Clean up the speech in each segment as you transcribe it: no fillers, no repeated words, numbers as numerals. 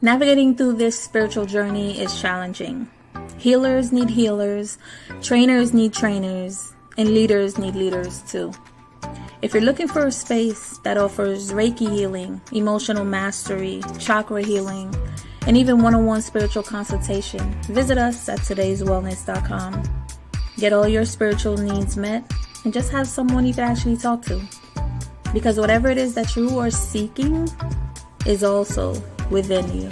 Navigating through this spiritual journey is challenging. Healers need healers, trainers need trainers, and leaders need leaders too. If you're looking for a space that offers Reiki healing, emotional mastery, chakra healing, and even one-on-one spiritual consultation, visit us at todayswellness.com. Get all your spiritual needs met and just have someone you can actually talk to. Because whatever it is that you are seeking is also within you.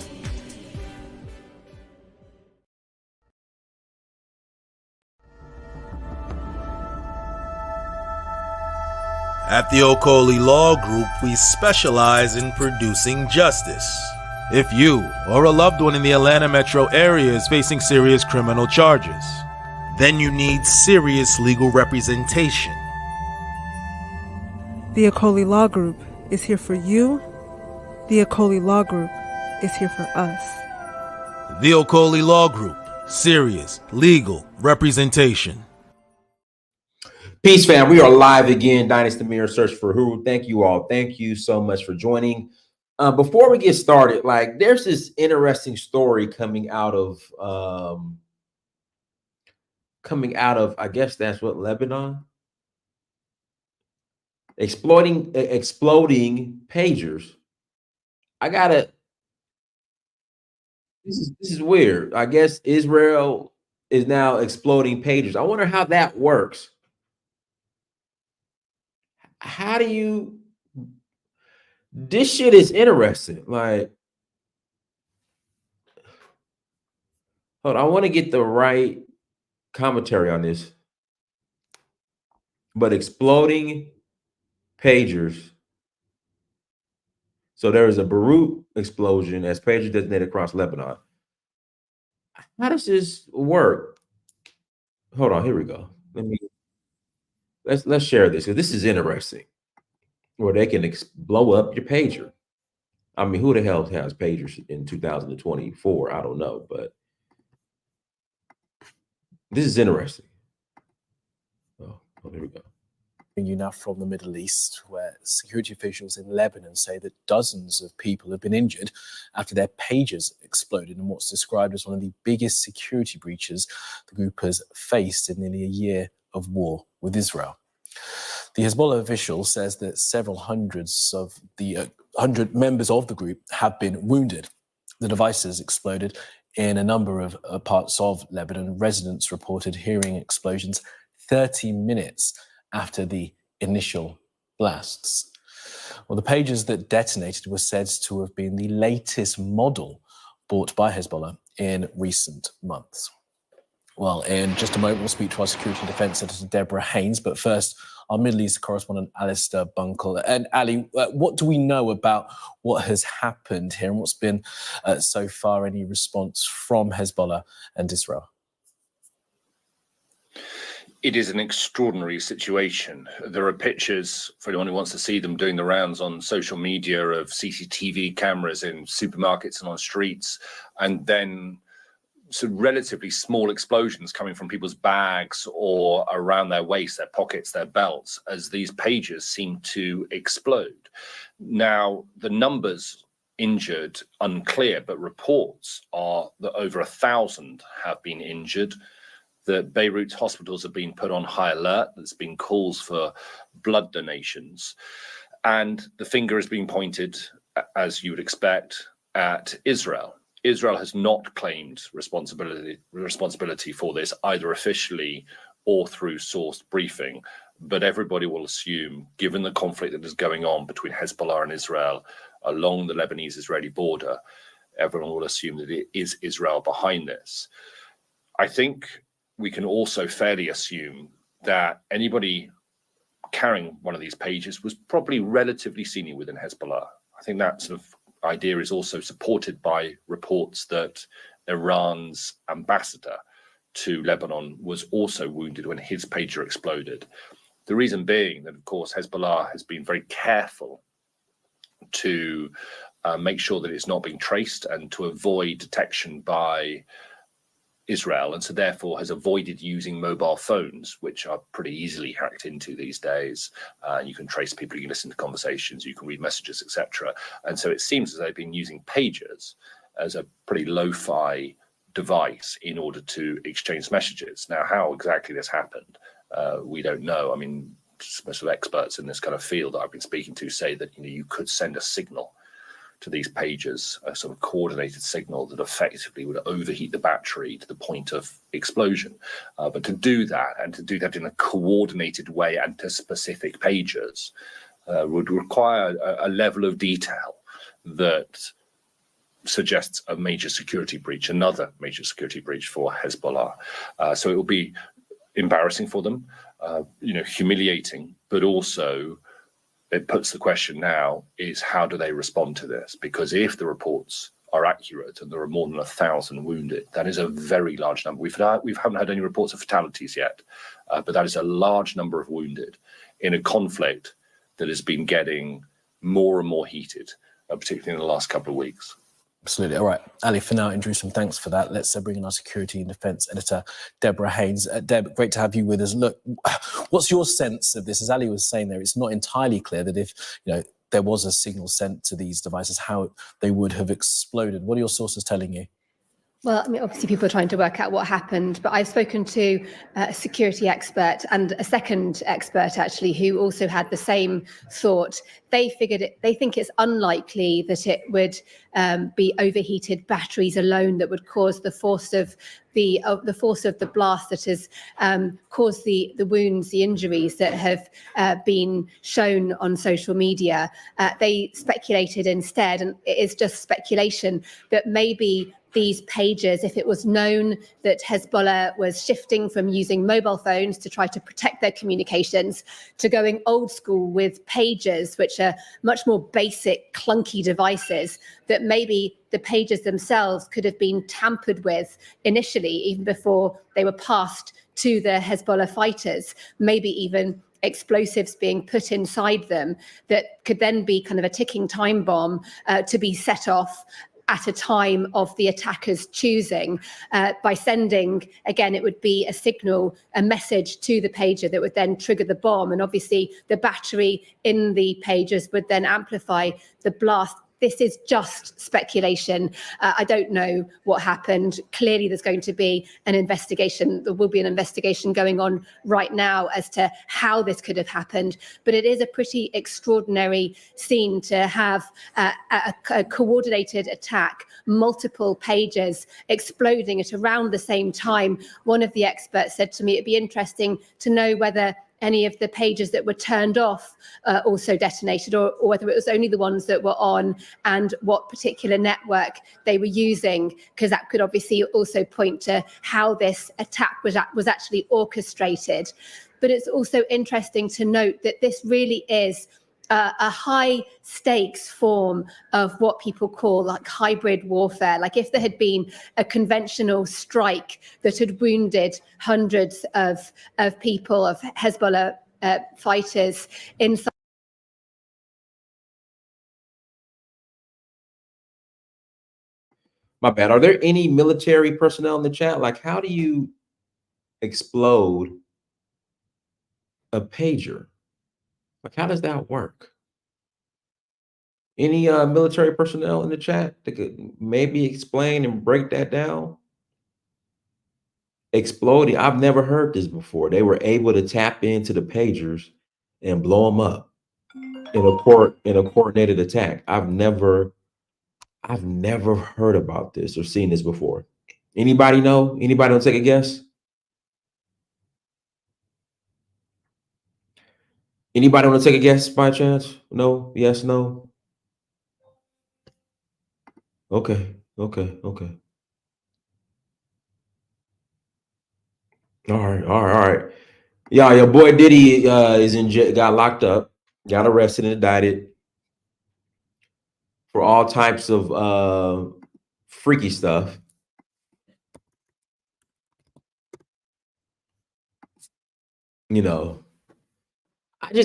At the Okoli Law Group, we specialize in producing justice. If you or a loved one in the Atlanta metro area is facing serious criminal charges, then you need serious legal representation. The Okoli Law Group is here for you. The Okoli Law Group is here for us. The Okoli Law Group, serious legal representation. Peace, fam. We are live again. Dynasty Mirror Search for Who. Thank you all. Thank you so much for joining. Before we get started, there's this interesting story coming out of, I guess that's what, Lebanon? Exploding pagers. This is weird. I guess Israel is now exploding pagers. I wonder how that works. This shit is interesting. Hold on, I want to get the right commentary on this. But exploding pagers. So there was a Beirut explosion as pagers detonated across Lebanon. How does this work? Hold on, here we go. Let's share this, because this is interesting. Where they can blow up your pager. I mean, who the hell has pagers in 2024? I don't know, but this is interesting. Oh, here we go. You now from the Middle East, where security officials in Lebanon say that dozens of people have been injured after their pagers exploded in what's described as one of the biggest security breaches the group has faced in nearly a year of war with Israel. The Hezbollah official says that several hundreds of the 100 members of the group have been wounded. The devices exploded in a number of parts of Lebanon. Residents reported hearing explosions 30 minutes after the initial blasts. Well, the pagers that detonated were said to have been the latest model bought by Hezbollah in recent months. Well, in just a moment, we'll speak to our security and defense editor, Deborah Haynes. But first, our Middle East correspondent, Alistair Bunkle. And Ali, what do we know about what has happened here and what's been so far any response from Hezbollah and Israel? It is an extraordinary situation. There are pictures, for anyone who wants to see them, doing the rounds on social media of CCTV cameras in supermarkets and on streets, and then some relatively small explosions coming from people's bags or around their waist, their pockets, their belts, as these pagers seem to explode. Now, the numbers injured, unclear, but reports are that over 1,000 have been injured. The Beirut hospitals have been put on high alert. There's been calls for blood donations. And the finger is being pointed, as you would expect, at Israel. Israel has not claimed responsibility for this, either officially or through sourced briefing. But everybody will assume, given the conflict that is going on between Hezbollah and Israel along the Lebanese-Israeli border, everyone will assume that it is Israel behind this. I think we can also fairly assume that anybody carrying one of these pages was probably relatively senior within Hezbollah. I think that sort of idea is also supported by reports that Iran's ambassador to Lebanon was also wounded when his pager exploded. The reason being that, of course, Hezbollah has been very careful to make sure that it's not being traced and to avoid detection by Israel, and so therefore has avoided using mobile phones, which are pretty easily hacked into these days. You can trace people, you can listen to conversations, you can read messages, etc. And so it seems as though they've been using pagers as a pretty lo-fi device in order to exchange messages. Now, how exactly this happened, we don't know. I mean, most of the experts in this kind of field that I've been speaking to say that you could send a signal to these pages, a sort of coordinated signal that effectively would overheat the battery to the point of explosion. But to do that, and to do that in a coordinated way and to specific pages, would require a level of detail that suggests a major security breach, another major security breach for Hezbollah. So it will be embarrassing for them, humiliating, but also it puts the question now is how do they respond to this? Because if the reports are accurate and there are more than 1,000 wounded, that is a very large number. We haven't had any reports of fatalities yet, but that is a large number of wounded in a conflict that has been getting more and more heated, particularly in the last couple of weeks. Absolutely. All right, Ali, for now, in Jerusalem, thanks for that. Let's bring in our security and defence editor, Deborah Haynes. Deb, great to have you with us. Look, what's your sense of this? As Ali was saying there, it's not entirely clear that if there was a signal sent to these devices, how they would have exploded. What are your sources telling you? Well, I mean, obviously people are trying to work out what happened, but I've spoken to a security expert and a second expert, actually, who also had the same thought. They think it's unlikely that it would be overheated batteries alone that would cause the force of the blast that has caused the wounds, the injuries that have been shown on social media. They speculated instead, and it is just speculation, that maybe these pages, if it was known that Hezbollah was shifting from using mobile phones to try to protect their communications to going old school with pages, which are much more basic, clunky devices, that maybe the pages themselves could have been tampered with initially, even before they were passed to the Hezbollah fighters, maybe even explosives being put inside them that could then be kind of a ticking time bomb to be set off at a time of the attacker's choosing, by sending, again, it would be a signal, a message to the pager that would then trigger the bomb. And obviously the battery in the pages would then amplify the blast. This is just speculation. I don't know what happened. Clearly, there's going to be an investigation. There will be an investigation going on right now as to how this could have happened. But it is a pretty extraordinary scene to have a coordinated attack, multiple pages exploding at around the same time. One of the experts said to me, it'd be interesting to know whether any of the pages that were turned off also detonated, or whether it was only the ones that were on, and what particular network they were using, because that could obviously also point to how this attack was actually orchestrated. But it's also interesting to note that this really is a high stakes form of what people call like hybrid warfare. Like if there had been a conventional strike that had wounded hundreds of people, of Hezbollah fighters inside. My bad. Are there any military personnel in the chat? Like, how do you explode a pager? Like, how does that work? Any military personnel in the chat that could maybe explain and break that down? Exploding. I've never heard this before. They were able to tap into the pagers and blow them up in a coordinated attack. I've never heard about this or seen this before. Anybody know? Anybody want to take a guess? Anybody want to take a guess by chance? No? Yes? No? Okay. Okay. Okay. All right. All right. All right. Yeah, your boy Diddy is in jail, got locked up, got arrested and indicted for all types of freaky stuff. You know,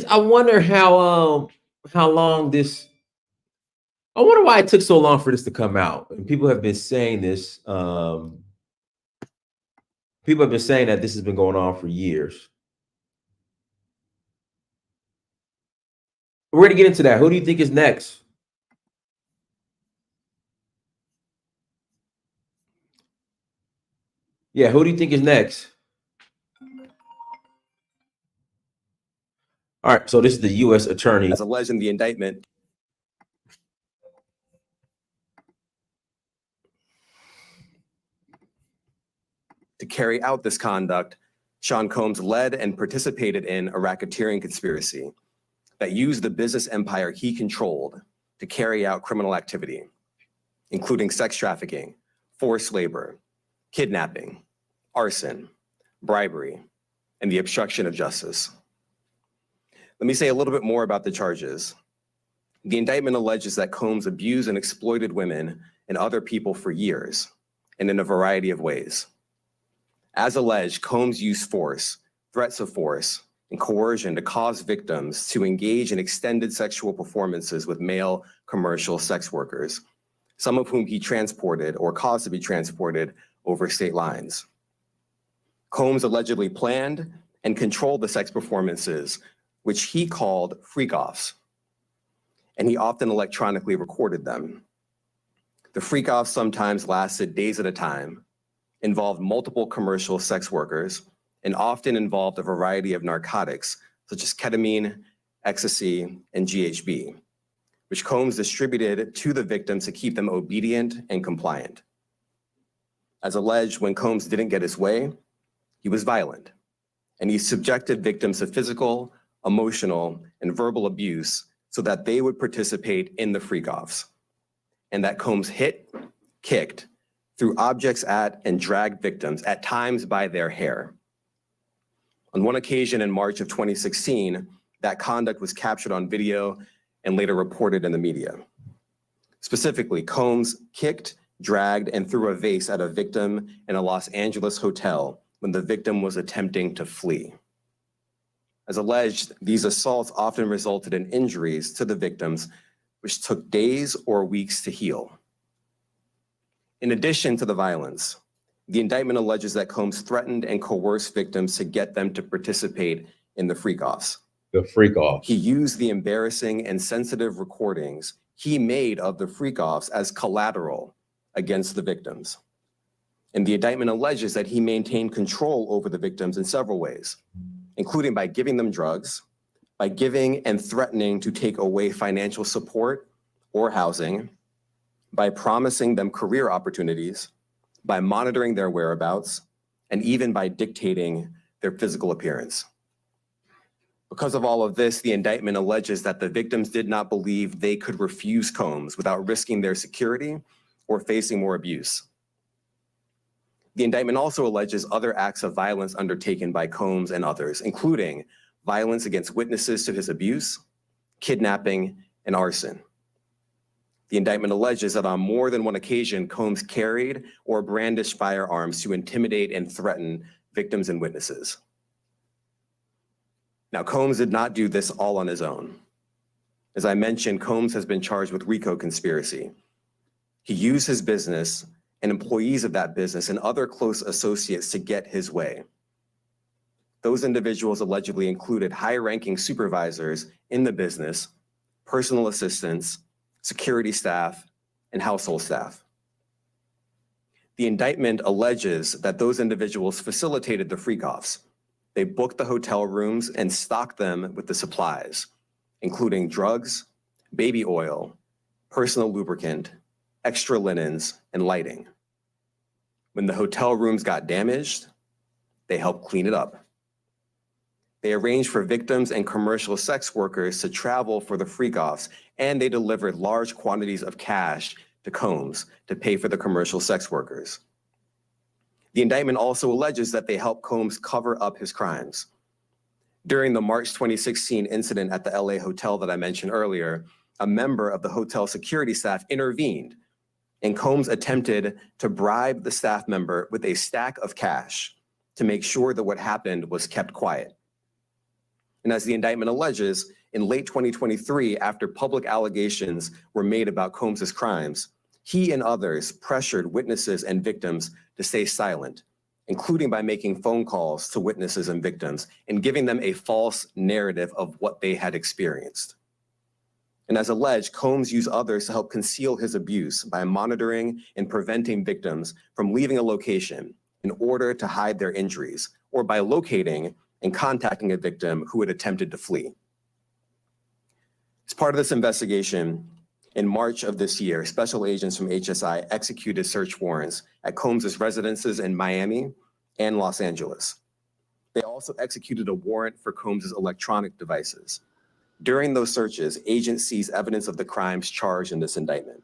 I wonder how long this. I wonder why it took so long for this to come out. And people have been saying this. People have been saying that this has been going on for years. We're going to get into that. Who do you think is next? Yeah, who do you think is next? All right, so this is the U.S. attorney. As alleged in the indictment, to carry out this conduct, Sean Combs led and participated in a racketeering conspiracy that used the business empire he controlled to carry out criminal activity, including sex trafficking, forced labor, kidnapping, arson, bribery, and the obstruction of justice. Let me say a little bit more about the charges. The indictment alleges that Combs abused and exploited women and other people for years and in a variety of ways. As alleged, Combs used force, threats of force, and coercion to cause victims to engage in extended sexual performances with male commercial sex workers, some of whom he transported or caused to be transported over state lines. Combs allegedly planned and controlled the sex performances, which he called freak-offs, and he often electronically recorded them. The freak-offs sometimes lasted days at a time, involved multiple commercial sex workers, and often involved a variety of narcotics, such as ketamine, ecstasy, and GHB, which Combs distributed to the victims to keep them obedient and compliant. As alleged, when Combs didn't get his way, he was violent, and he subjected victims to physical, emotional, and verbal abuse so that they would participate in the freak-offs, and that Combs hit, kicked, threw objects at, and dragged victims, at times by their hair. On one occasion in March of 2016, that conduct was captured on video and later reported in the media. Specifically, Combs kicked, dragged, and threw a vase at a victim in a Los Angeles hotel when the victim was attempting to flee. As alleged, these assaults often resulted in injuries to the victims, which took days or weeks to heal. In addition to the violence, the indictment alleges that Combs threatened and coerced victims to get them to participate in the freak-offs. The freak-offs. He used the embarrassing and sensitive recordings he made of the freak-offs as collateral against the victims. And the indictment alleges that he maintained control over the victims in several ways, including by giving them drugs, by giving and threatening to take away financial support or housing, by promising them career opportunities, by monitoring their whereabouts, and even by dictating their physical appearance. Because of all of this, the indictment alleges that the victims did not believe they could refuse Combs without risking their security or facing more abuse. The indictment also alleges other acts of violence undertaken by Combs and others, including violence against witnesses to his abuse, kidnapping, and arson. The indictment alleges that on more than one occasion, Combs carried or brandished firearms to intimidate and threaten victims and witnesses. Now, Combs did not do this all on his own. As I mentioned, Combs has been charged with RICO conspiracy. He used his business and employees of that business and other close associates to get his way. Those individuals allegedly included high-ranking supervisors in the business, personal assistants, security staff, and household staff. The indictment alleges that those individuals facilitated the freak-offs. They booked the hotel rooms and stocked them with the supplies, including drugs, baby oil, personal lubricant, extra linens, and lighting. When the hotel rooms got damaged, they helped clean it up. They arranged for victims and commercial sex workers to travel for the freak-offs, and they delivered large quantities of cash to Combs to pay for the commercial sex workers. The indictment also alleges that they helped Combs cover up his crimes. During the March 2016 incident at the LA hotel that I mentioned earlier, a member of the hotel security staff intervened, and Combs attempted to bribe the staff member with a stack of cash to make sure that what happened was kept quiet. And as the indictment alleges, in late 2023, after public allegations were made about Combs's crimes, he and others pressured witnesses and victims to stay silent, including by making phone calls to witnesses and victims and giving them a false narrative of what they had experienced. And as alleged, Combs used others to help conceal his abuse by monitoring and preventing victims from leaving a location in order to hide their injuries or by locating and contacting a victim who had attempted to flee. As part of this investigation, in March of this year, special agents from HSI executed search warrants at Combs's residences in Miami and Los Angeles. They also executed a warrant for Combs's electronic devices. During those searches, agents seized evidence of the crimes charged in this indictment.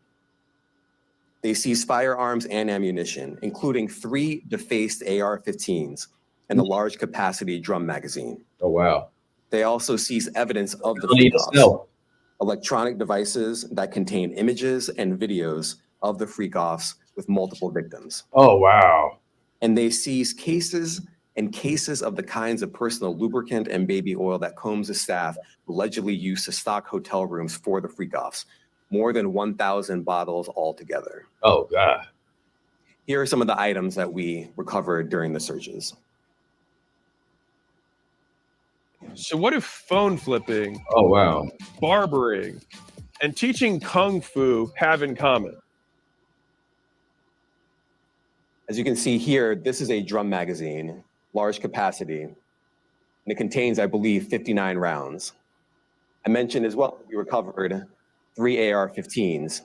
They seized firearms and ammunition, including 3 defaced AR-15s and a large capacity drum magazine. Oh, wow. They also seized evidence of the Don't need to freak-offs, sell. electronic devices that contain images and videos of the freak-offs with multiple victims. Oh, wow. And they seized cases and cases of the kinds of personal lubricant and baby oil that Combs' staff allegedly used to stock hotel rooms for the freak-offs, more than 1,000 bottles altogether. Oh, God. Here are some of the items that we recovered during the searches. So what do phone flipping, Oh, wow. barbering, and teaching kung fu have in common? As you can see here, this is a drum magazine, large capacity, and it contains, I believe, 59 rounds. I mentioned as well, we recovered 3 AR-15s.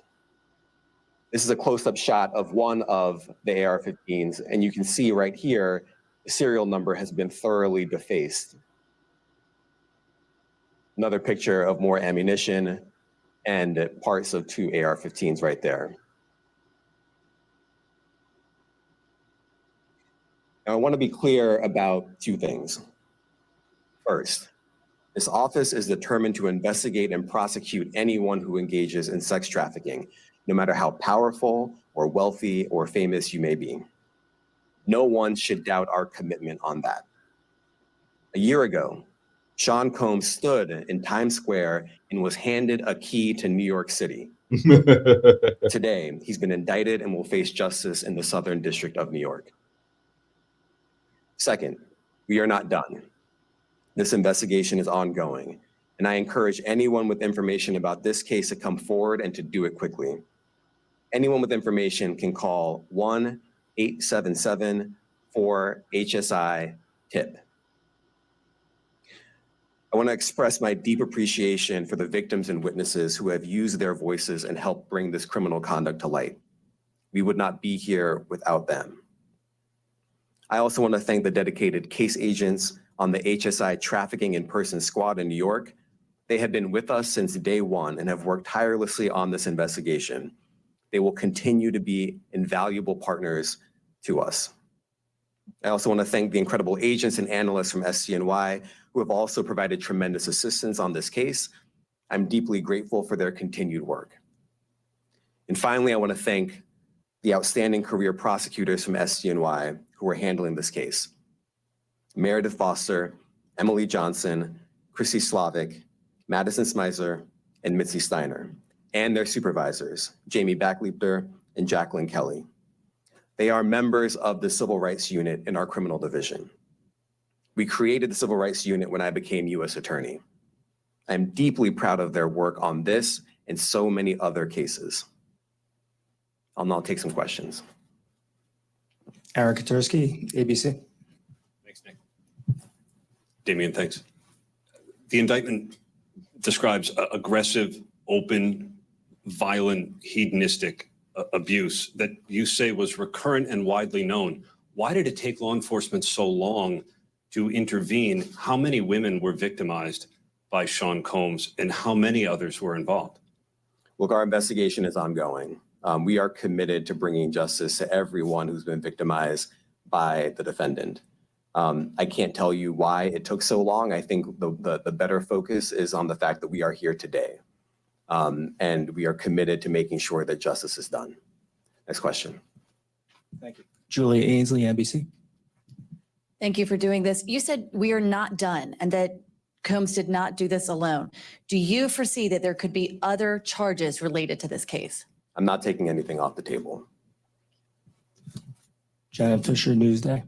This is a close-up shot of one of the AR-15s, and you can see right here, the serial number has been thoroughly defaced. Another picture of more ammunition and parts of 2 AR-15s right there. Now, I want to be clear about 2 things. First, this office is determined to investigate and prosecute anyone who engages in sex trafficking, no matter how powerful or wealthy or famous you may be. No one should doubt our commitment on that. A year ago, Sean Combs stood in Times Square and was handed a key to New York City. Today, he's been indicted and will face justice in the Southern District of New York. Second, we are not done. This investigation is ongoing, and I encourage anyone with information about this case to come forward and to do it quickly. Anyone with information can call 1-877-4HSI-TIP. I want to express my deep appreciation for the victims and witnesses who have used their voices and helped bring this criminal conduct to light. We would not be here without them. I also want to thank the dedicated case agents on the HSI Trafficking in Person Squad in New York. They have been with us since day one and have worked tirelessly on this investigation. They will continue to be invaluable partners to us. I also want to thank the incredible agents and analysts from SCNY who have also provided tremendous assistance on this case. I'm deeply grateful for their continued work. And finally, I want to thank the outstanding career prosecutors from SCNY who are handling this case. Meredith Foster, Emily Johnson, Chrissy Slavic, Madison Smizer, and Mitzi Steiner, and their supervisors, Jamie Backleeper and Jacqueline Kelly. They are members of the Civil Rights Unit in our criminal division. We created the Civil Rights Unit when I became U.S. Attorney. I'm deeply proud of their work on this and so many other cases. I'll now take some questions. Aaron Katursky, ABC. Thanks, Nick. Damian, thanks. The indictment describes aggressive, open, violent, hedonistic abuse that you say was recurrent and widely known. Why did it take law enforcement so long to intervene? How many women were victimized by Sean Combs and how many others were involved? Look, our investigation is ongoing. We are committed to bringing justice to everyone who's been victimized by the defendant. I can't tell you why it took so long. I think the better focus is on the fact that we are here today. And we are committed to making sure that justice is done. Next question. Thank you. Julia Ainsley, NBC. Thank you for doing this. You said we are not done and that Combs did not do this alone. Do you foresee that there could be other charges related to this case? I'm not taking anything off the table. Janet Fisher, Newsday.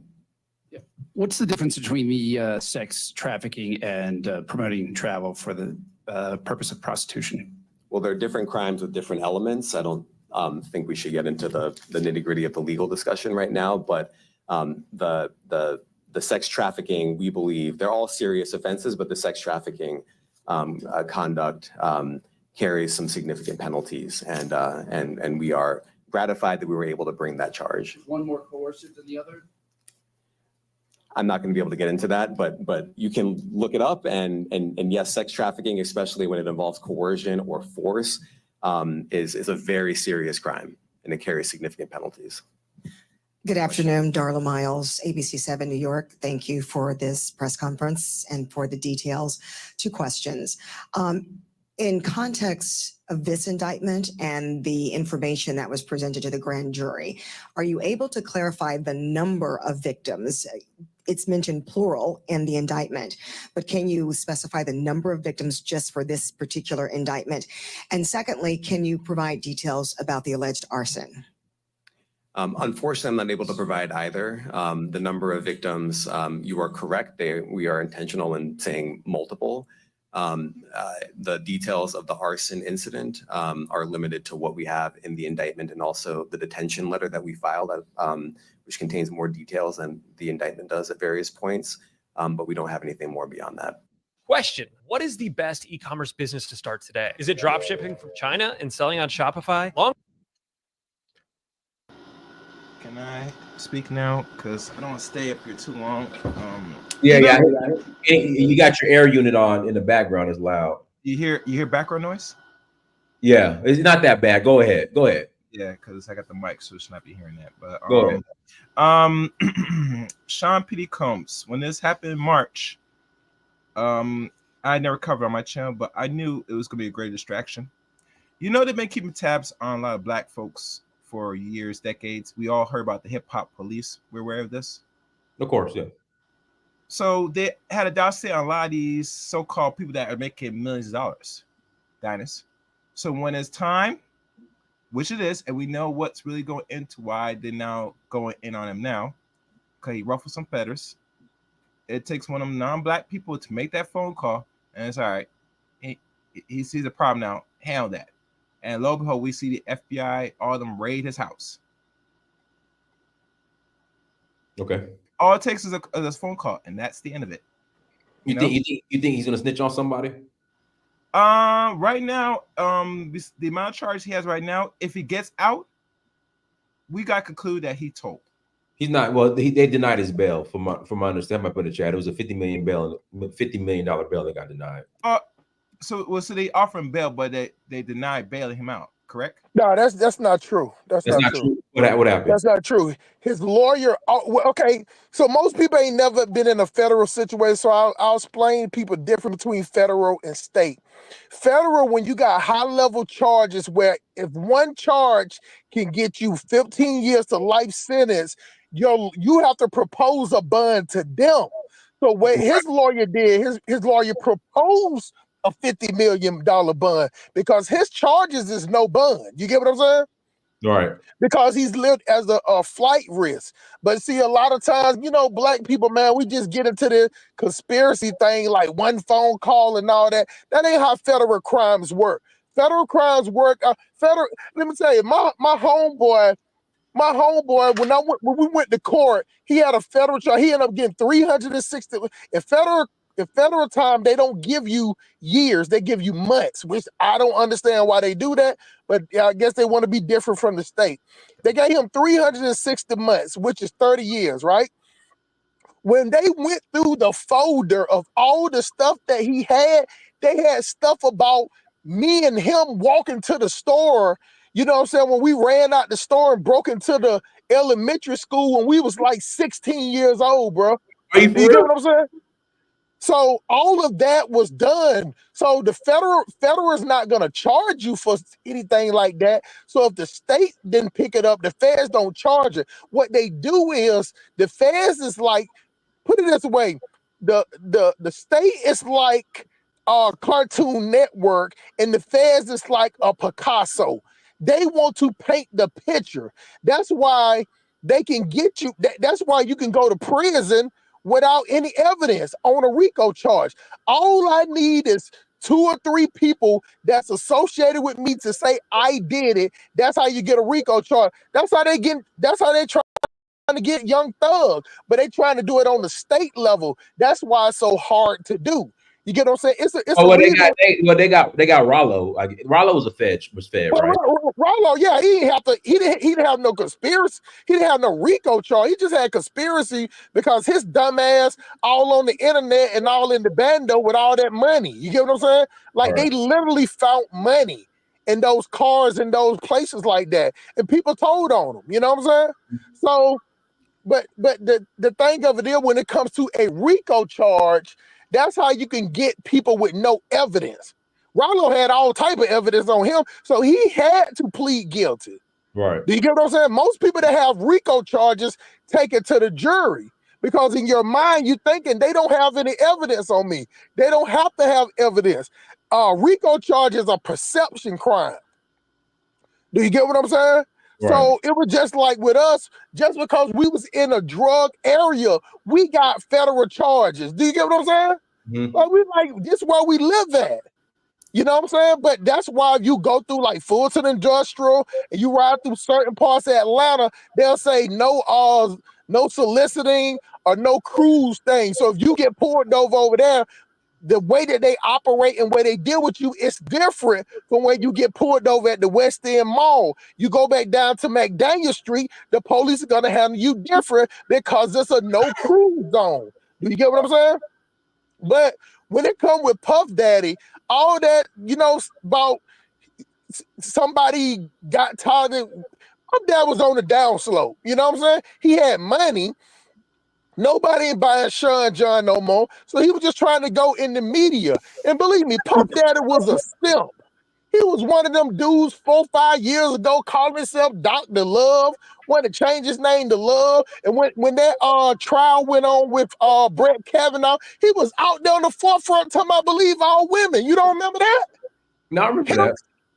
What's the difference between the sex trafficking and promoting travel for the purpose of prostitution? Well, there are different crimes with different elements. I don't think we should get into the nitty gritty of the legal discussion right now, but The sex trafficking, we believe they're all serious offenses, but the sex trafficking conduct carries some significant penalties, and we are gratified that we were able to bring that charge. One more coercive than the other? I'm not going to be able to get into that, but you can look it up, and yes, sex trafficking, especially when it involves coercion or force, is a very serious crime, and it carries significant penalties. Good afternoon, Darla Miles, ABC7 New York. Thank you for this press conference and for the details. 2 questions. In context of this indictment and the information that was presented to the grand jury, are you able to clarify the number of victims? It's mentioned plural in the indictment, but can you specify the number of victims just for this particular indictment? And secondly, can you provide details about the alleged arson? Unfortunately, I'm not able to provide either. The number of victims, you are correct. We are intentional in saying multiple. The details of the arson incident are limited to what we have in the indictment and also the detention letter that we filed, which contains more details than the indictment does at various points. But we don't have anything more beyond that. Question: what is the best e-commerce business to start today? Is it drop shipping from China and selling on Shopify? Can I speak now? Because I don't want to stay up here too long. Yeah. You got your air unit on in the background. It's loud. You hear background noise? Yeah, it's not that bad. Go ahead. Yeah, because I got the mic, so you should not be hearing that. But go ahead. Sean P.D. Combs. When this happened in March, I never covered on my channel, but I knew it was going to be a great distraction. You know, they've been keeping tabs on a lot of black folks for years, decades. We all heard about the hip hop police. We're aware of this. Of course, yeah. So they had a dossier on a lot of these so-called people that are making millions of dollars, Dinus. So when it's time, which it is, and we know what's really going into why they're now going in on him now, because he ruffled some feathers. It takes one of them non-black people to make that phone call, and it's all right. He sees a problem now. Handle that. And lo and behold, we see the FBI, all of them raid his house. Okay. All it takes is a phone call, and that's the end of it. You think he's gonna snitch on somebody? Right now, the amount of charge he has right now, if he gets out, we got to conclude that he told. He's not. Well, they denied his bail. From my understanding, I put in the chat. It was a $50 million bail that got denied. So they offer him bail, but they denied bailing him out. Correct? No, that's not true. That's not true. What happened? That's not true. His lawyer. Okay, so most people ain't never been in a federal situation. So I'll explain people different between federal and state. Federal, when you got high level charges, where if one charge can get you 15 years to life sentence, you have to propose a bond to them. So what his lawyer did, his lawyer proposed a $50 million bond because his charges is no bond. You get what I'm saying? All right. Because he's lived as a flight risk. But see, a lot of times, black people, man, we just get into the conspiracy thing, like one phone call and all that. That ain't how federal crimes work. Federal crimes work. Let me tell you, my homeboy, when we went to court, he had a federal charge. He ended up getting 360. In federal time, they don't give you years, they give you months, which I don't understand why they do that, but I guess they want to be different from the state. They gave him 360 months, which is 30 years, right? When they went through the folder of all the stuff that he had, they had stuff about me and him walking to the store. You know what I'm saying? When we ran out the store and broke into the elementary school when we was like 16 years old, bro. You get what I'm saying? So all of that was done. So the federal is not going to charge you for anything like that. So if the state didn't pick it up, the feds don't charge it. What they do is the feds is like, put it this way, the state is like Cartoon Network and the feds is like a Picasso. They want to paint the picture. That's why they can get you. That's why you can go to prison without any evidence on a RICO charge. All I need is 2 or 3 people that's associated with me to say I did it. That's how you get a RICO charge. That's how they try to get Young Thug, but they trying to do it on the state level. That's why it's so hard to do. You get what I'm saying? It's well, they got Rollo. Rollo was fed, right? Rollo, yeah, he didn't have no conspiracy. He didn't have no RICO charge. He just had conspiracy because his dumb ass all on the internet and all in the bando with all that money. You get what I'm saying? Like they literally found money in those cars and those places like that, and people told on them. You know what I'm saying? So, but the thing of it is, when it comes to a RICO charge, that's how you can get people with no evidence. Rollo had all type of evidence on him, so he had to plead guilty. Right. Do you get what I'm saying? Most people that have RICO charges take it to the jury because in your mind you're thinking they don't have any evidence on me. They don't have to have evidence. RICO charges are perception crime. Do you get what I'm saying? Right. So it was just like with us, just because we was in a drug area, we got federal charges. Do you get what I'm saying? Mm-hmm. Like we like this is where we live at. You know what I'm saying? But that's why you go through like Fulton Industrial and you ride through certain parts of Atlanta, they'll say no soliciting or no cruise thing. So if you get pulled over there, the way that they operate and where they deal with you is different from when you get pulled over at the West End Mall. You go back down to McDaniel Street, the police are gonna handle you different because it's a no cruise zone. Do you get what I'm saying? But when it comes with Puff Daddy, all that, you know, about somebody got tired of, Puff Daddy was on the down slope. You know what I'm saying? He had money. Nobody ain't buying Sean John no more. So he was just trying to go in the media. And believe me, Puff Daddy was a simp. He was one of them dudes 4-5 years ago calling himself Dr. Love, wanted to change his name to Love. And when that trial went on with Brett Kavanaugh, he was out there on the forefront talking about believe all women. You don't remember that? No, I remember that.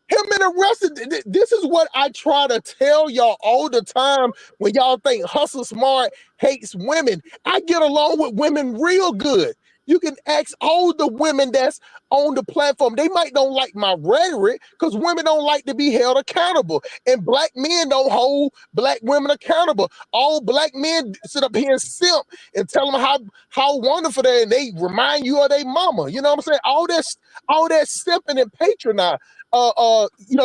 Him and arrested. This is what I try to tell y'all all the time when y'all think Hustle Smart hates women. I get along with women real good. You can ask all the women that's on the platform. They might don't like my rhetoric because women don't like to be held accountable. And black men don't hold black women accountable. All black men sit up here and simp and tell them how wonderful they are, and they remind you of their mama. You know what I'm saying? All that simping and patronize.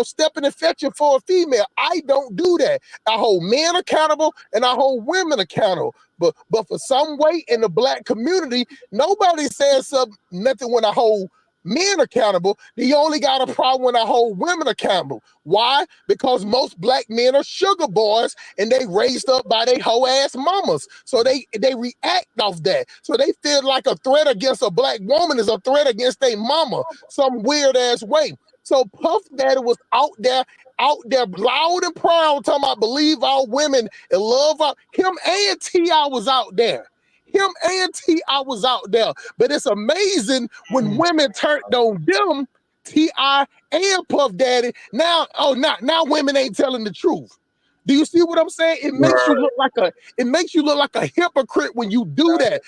Stepping and fetching for a female. I don't do that. I hold men accountable and I hold women accountable. But for some way in the black community, nobody says nothing when I hold men accountable. They only got a problem when I hold women accountable. Why? Because most black men are sugar boys and they raised up by their hoe ass mamas. So they react off that. So they feel like a threat against a black woman is a threat against their mama, some weird ass way. So Puff Daddy was out there loud and proud talking about believe all women and love all. Him and T.I. was out there. Was out there. But it's amazing when women turned on them, T.I. and Puff Daddy. Now women ain't telling the truth. Do you see what I'm saying? It makes you look like a hypocrite when you do that.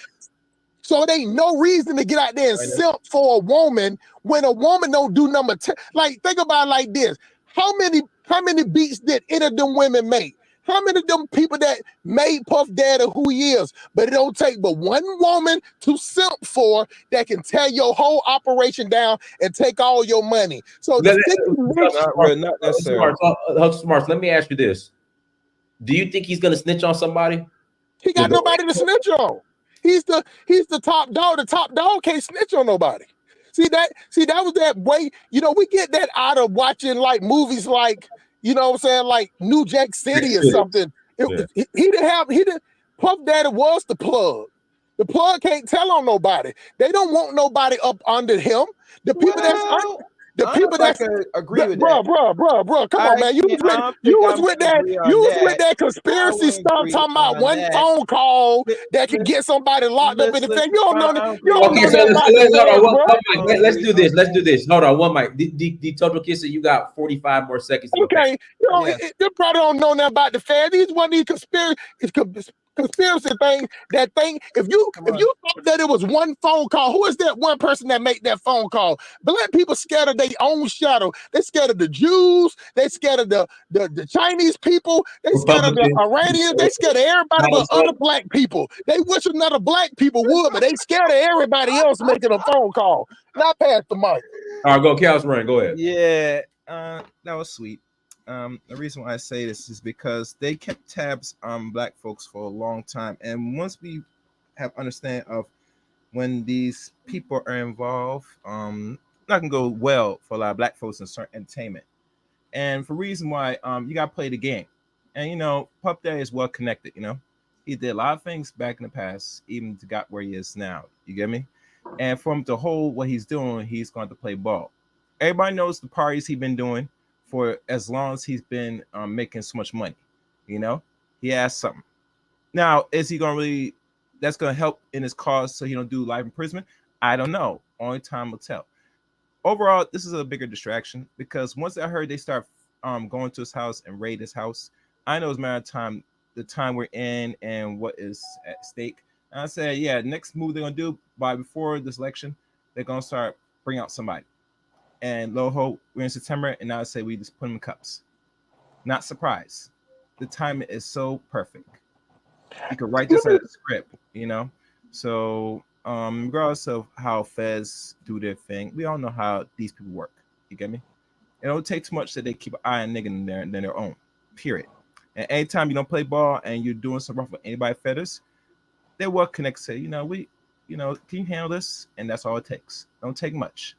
So it ain't no reason to get out there and simp for a woman when a woman don't do number 10. Like, think about it like this. How many beats did any of them women make? How many of them people that made Puff Daddy who he is? But it don't take but one woman to simp for that can tear your whole operation down and take all your money. So not necessarily. Smart. Let me ask you this. Do you think he's gonna snitch on somebody? He got nobody to snitch on. He's the top dog. The top dog can't snitch on nobody. See that was that way. You know, we get that out of watching like movies like, you know what I'm saying, like New Jack City or something. Puff Daddy was the plug. The plug can't tell on nobody. They don't want nobody up under him. The people agree with that. Bro. Come on, man. You was with that conspiracy stuff talking about one phone call that can get somebody locked up in the thing. You don't know that. Let's do this. Hold on, one mic. The Total Kisser, you got 45 more seconds. Okay. They probably don't know nothing about the Fed. These one of these conspiracy thing. That thing. If you thought that it was one phone call, who is that one person that made that phone call? Black people scared of their own shadow. They scared of the Jews. They scared of the Chinese people. They scared of the Iranians. They scared of everybody but other black people. They wish another black people would, but they scared of everybody else making a phone call. Not past the mic. All right, go, Cal's run. Go ahead. Yeah, that was sweet. The reason why I say this is because they kept tabs on black folks for a long time, and once we have understanding of when these people are involved, not gonna go well for a lot of black folks in certain entertainment. And for reason why, you gotta play the game. And you know, Puff Daddy is well connected. You know, he did a lot of things back in the past, even to got where he is now. You get me? And for him to hold what he's doing, he's going to play ball. Everybody knows the parties he's been doing for as long as he's been making so much money. You know, he has something. Now, is he gonna really? That's gonna help in his cause so he don't do life imprisonment? I don't know. Only time will tell. Overall, this is a bigger distraction because once I heard they start going to his house and raid his house, I know it's a matter of time, the time we're in and what is at stake. And I said, yeah, next move they're gonna do by before this election, they're gonna start bring out somebody. And lo ho, we're in September, and now I say we just put them in cups. Not surprised. The timing is so perfect. You could write this as a script, you know. So regardless of how feds do their thing, we all know how these people work. You get me? It don't take too much that they keep an eye on nigga in their own. Period. And anytime you don't play ball and you're doing something wrong with anybody feathers, they're well connected. Say, you know, can you handle this? And that's all it takes. Don't take much.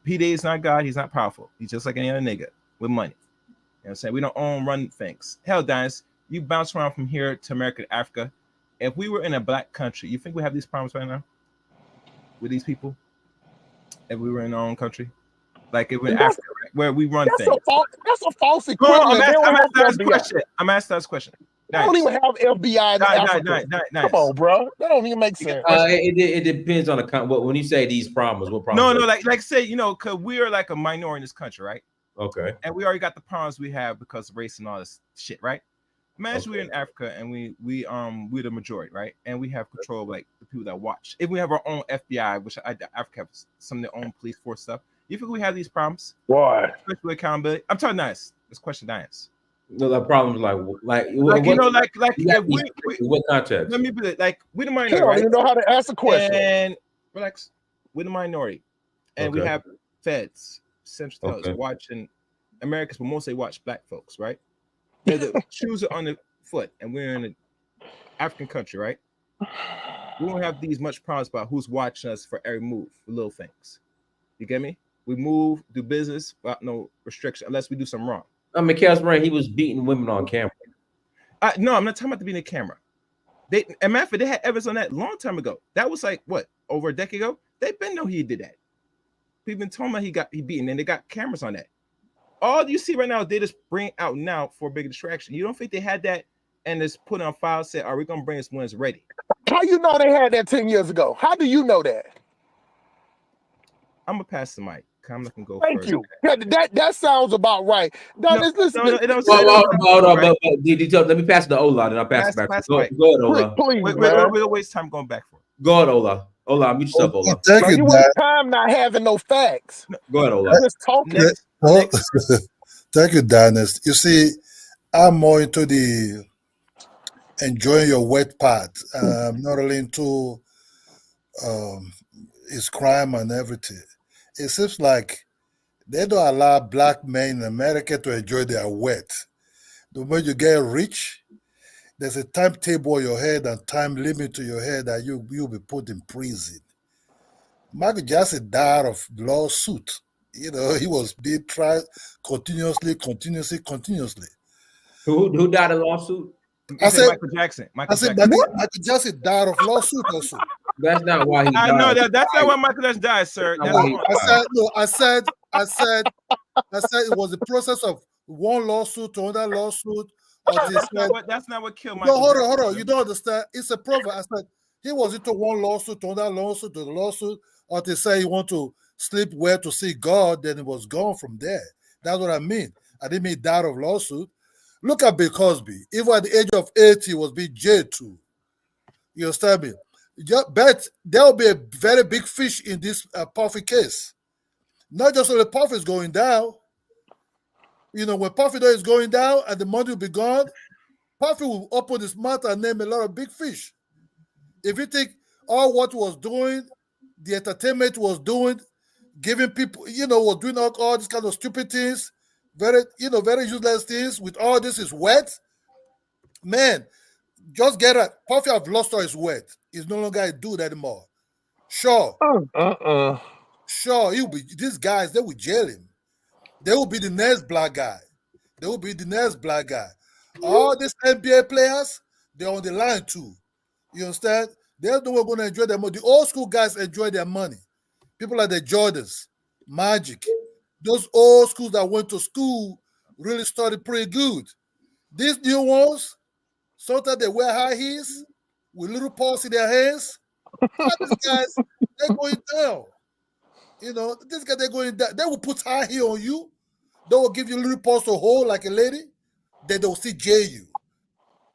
PD is not God. He's not powerful. He's just like any other nigga with money. You know what I'm saying? We don't run things. Hell, Dennis, you bounce around from here to America to Africa. If we were in a black country, you think we have these problems right now with these people? If we were in our own country? Like if we're in Africa, right, where we run things. That's a false equivalent. I'm asking this question. They don't even have FBI in Africa. Come on, bro. That don't even make sense. It depends on the when you say these problems. What problems? No, like say, you know, because we are like a minority in this country, right? Okay. And we already got the problems we have because of race and all this shit, right? Imagine we're in Africa and we're the majority, right? And we have control of like the people that watch. If we have our own FBI, which Africa has some of their own police force stuff, you think we have these problems? Why? Especially accountability. I'm talking nice. This question nice. No, the problems like what, you know, like if we what context? Let me put it like we're the minority. You don't right? even know how to ask a question. And relax, we're the minority, and we have feds, central tellers watching Americans, but mostly watch black folks, right? The shoes are on the foot, and we're in an African country, right? We won't have these much problems about who's watching us for every move, for little things. You get me? We move, do business without no restriction, unless we do something wrong. Mikhail's right. He was beating women on camera. No, I'm not talking about the beating the camera. They, and matter of fact, they had evidence on that long time ago. That was like what, over a decade ago? They've been know he did that. People been talking about he beaten, and they got cameras on that. All you see right now, they just bring out now for a big distraction. You don't think they had that and just put on file, say, "Are we gonna bring this when it's ready?" How you know they had that 10 years ago? How do you know that? I'm gonna pass the mic. I'm not gonna go. Thank you. Yeah, that sounds about right. Now, it don't hold on. Let me pass it to Ola, and I'll pass it back. Go ahead, Ola. Please, we'll waste time going back for it. Go ahead, Ola. Ola, mute yourself, Ola. Thank you, waste time not having no facts. Go ahead, Ola. Just talking. Thank you, Dennis. You see, I'm more into the enjoying your wet part. Not really into his crime and everything. It seems like they don't allow black men in America to enjoy their wet. The moment you get rich, there's a timetable on your head and time limit to your head that you'll be put in prison. Michael Jackson died of lawsuit. You know, he was being tried continuously. Who died of lawsuit? I said Michael Jackson. Michael Jackson died of lawsuit also. That's not why he died. I know that's not why Michael Jackson died, sir. I said it was the process of one lawsuit to another lawsuit. That's not what killed Michael. No, hold on. You don't understand. It's a problem. I said he was into one lawsuit to another lawsuit to the lawsuit, or they say he want to sleep well to see God, then it was gone from there. That's what I mean. I didn't mean died of lawsuit. Look at Bill Cosby. Even at the age of 80, he was being jailed too. You understand me? Just bet there will be a very big fish in this Puffy case. Not just so the Puffy is going down. You know, when Puffy is going down and the money will be gone, Puffy will open his mouth and name a lot of big fish. If you think all what was doing, the entertainment was doing, giving people, was doing all these kind of stupid things, very useless things, with all this is wet, man, just get it. Puffy have lost all his wet. He's no longer a dude anymore. Sure. Sure, he'll be, these guys, they will jail him. They will be the next black guy. They will be the next black guy. All these NBA players, they're on the line too. You understand? They're the one going to enjoy their money. The old school guys enjoy their money. People like the Jordans, Magic, those old schools that went to school really started pretty good. These new ones, sometimes they wear high heels with little paws in their hands. All these guys, they're going down. This guy, they're going down. They will put high heel on you. They will give you little paws to hold like a lady. Then they will still jail you.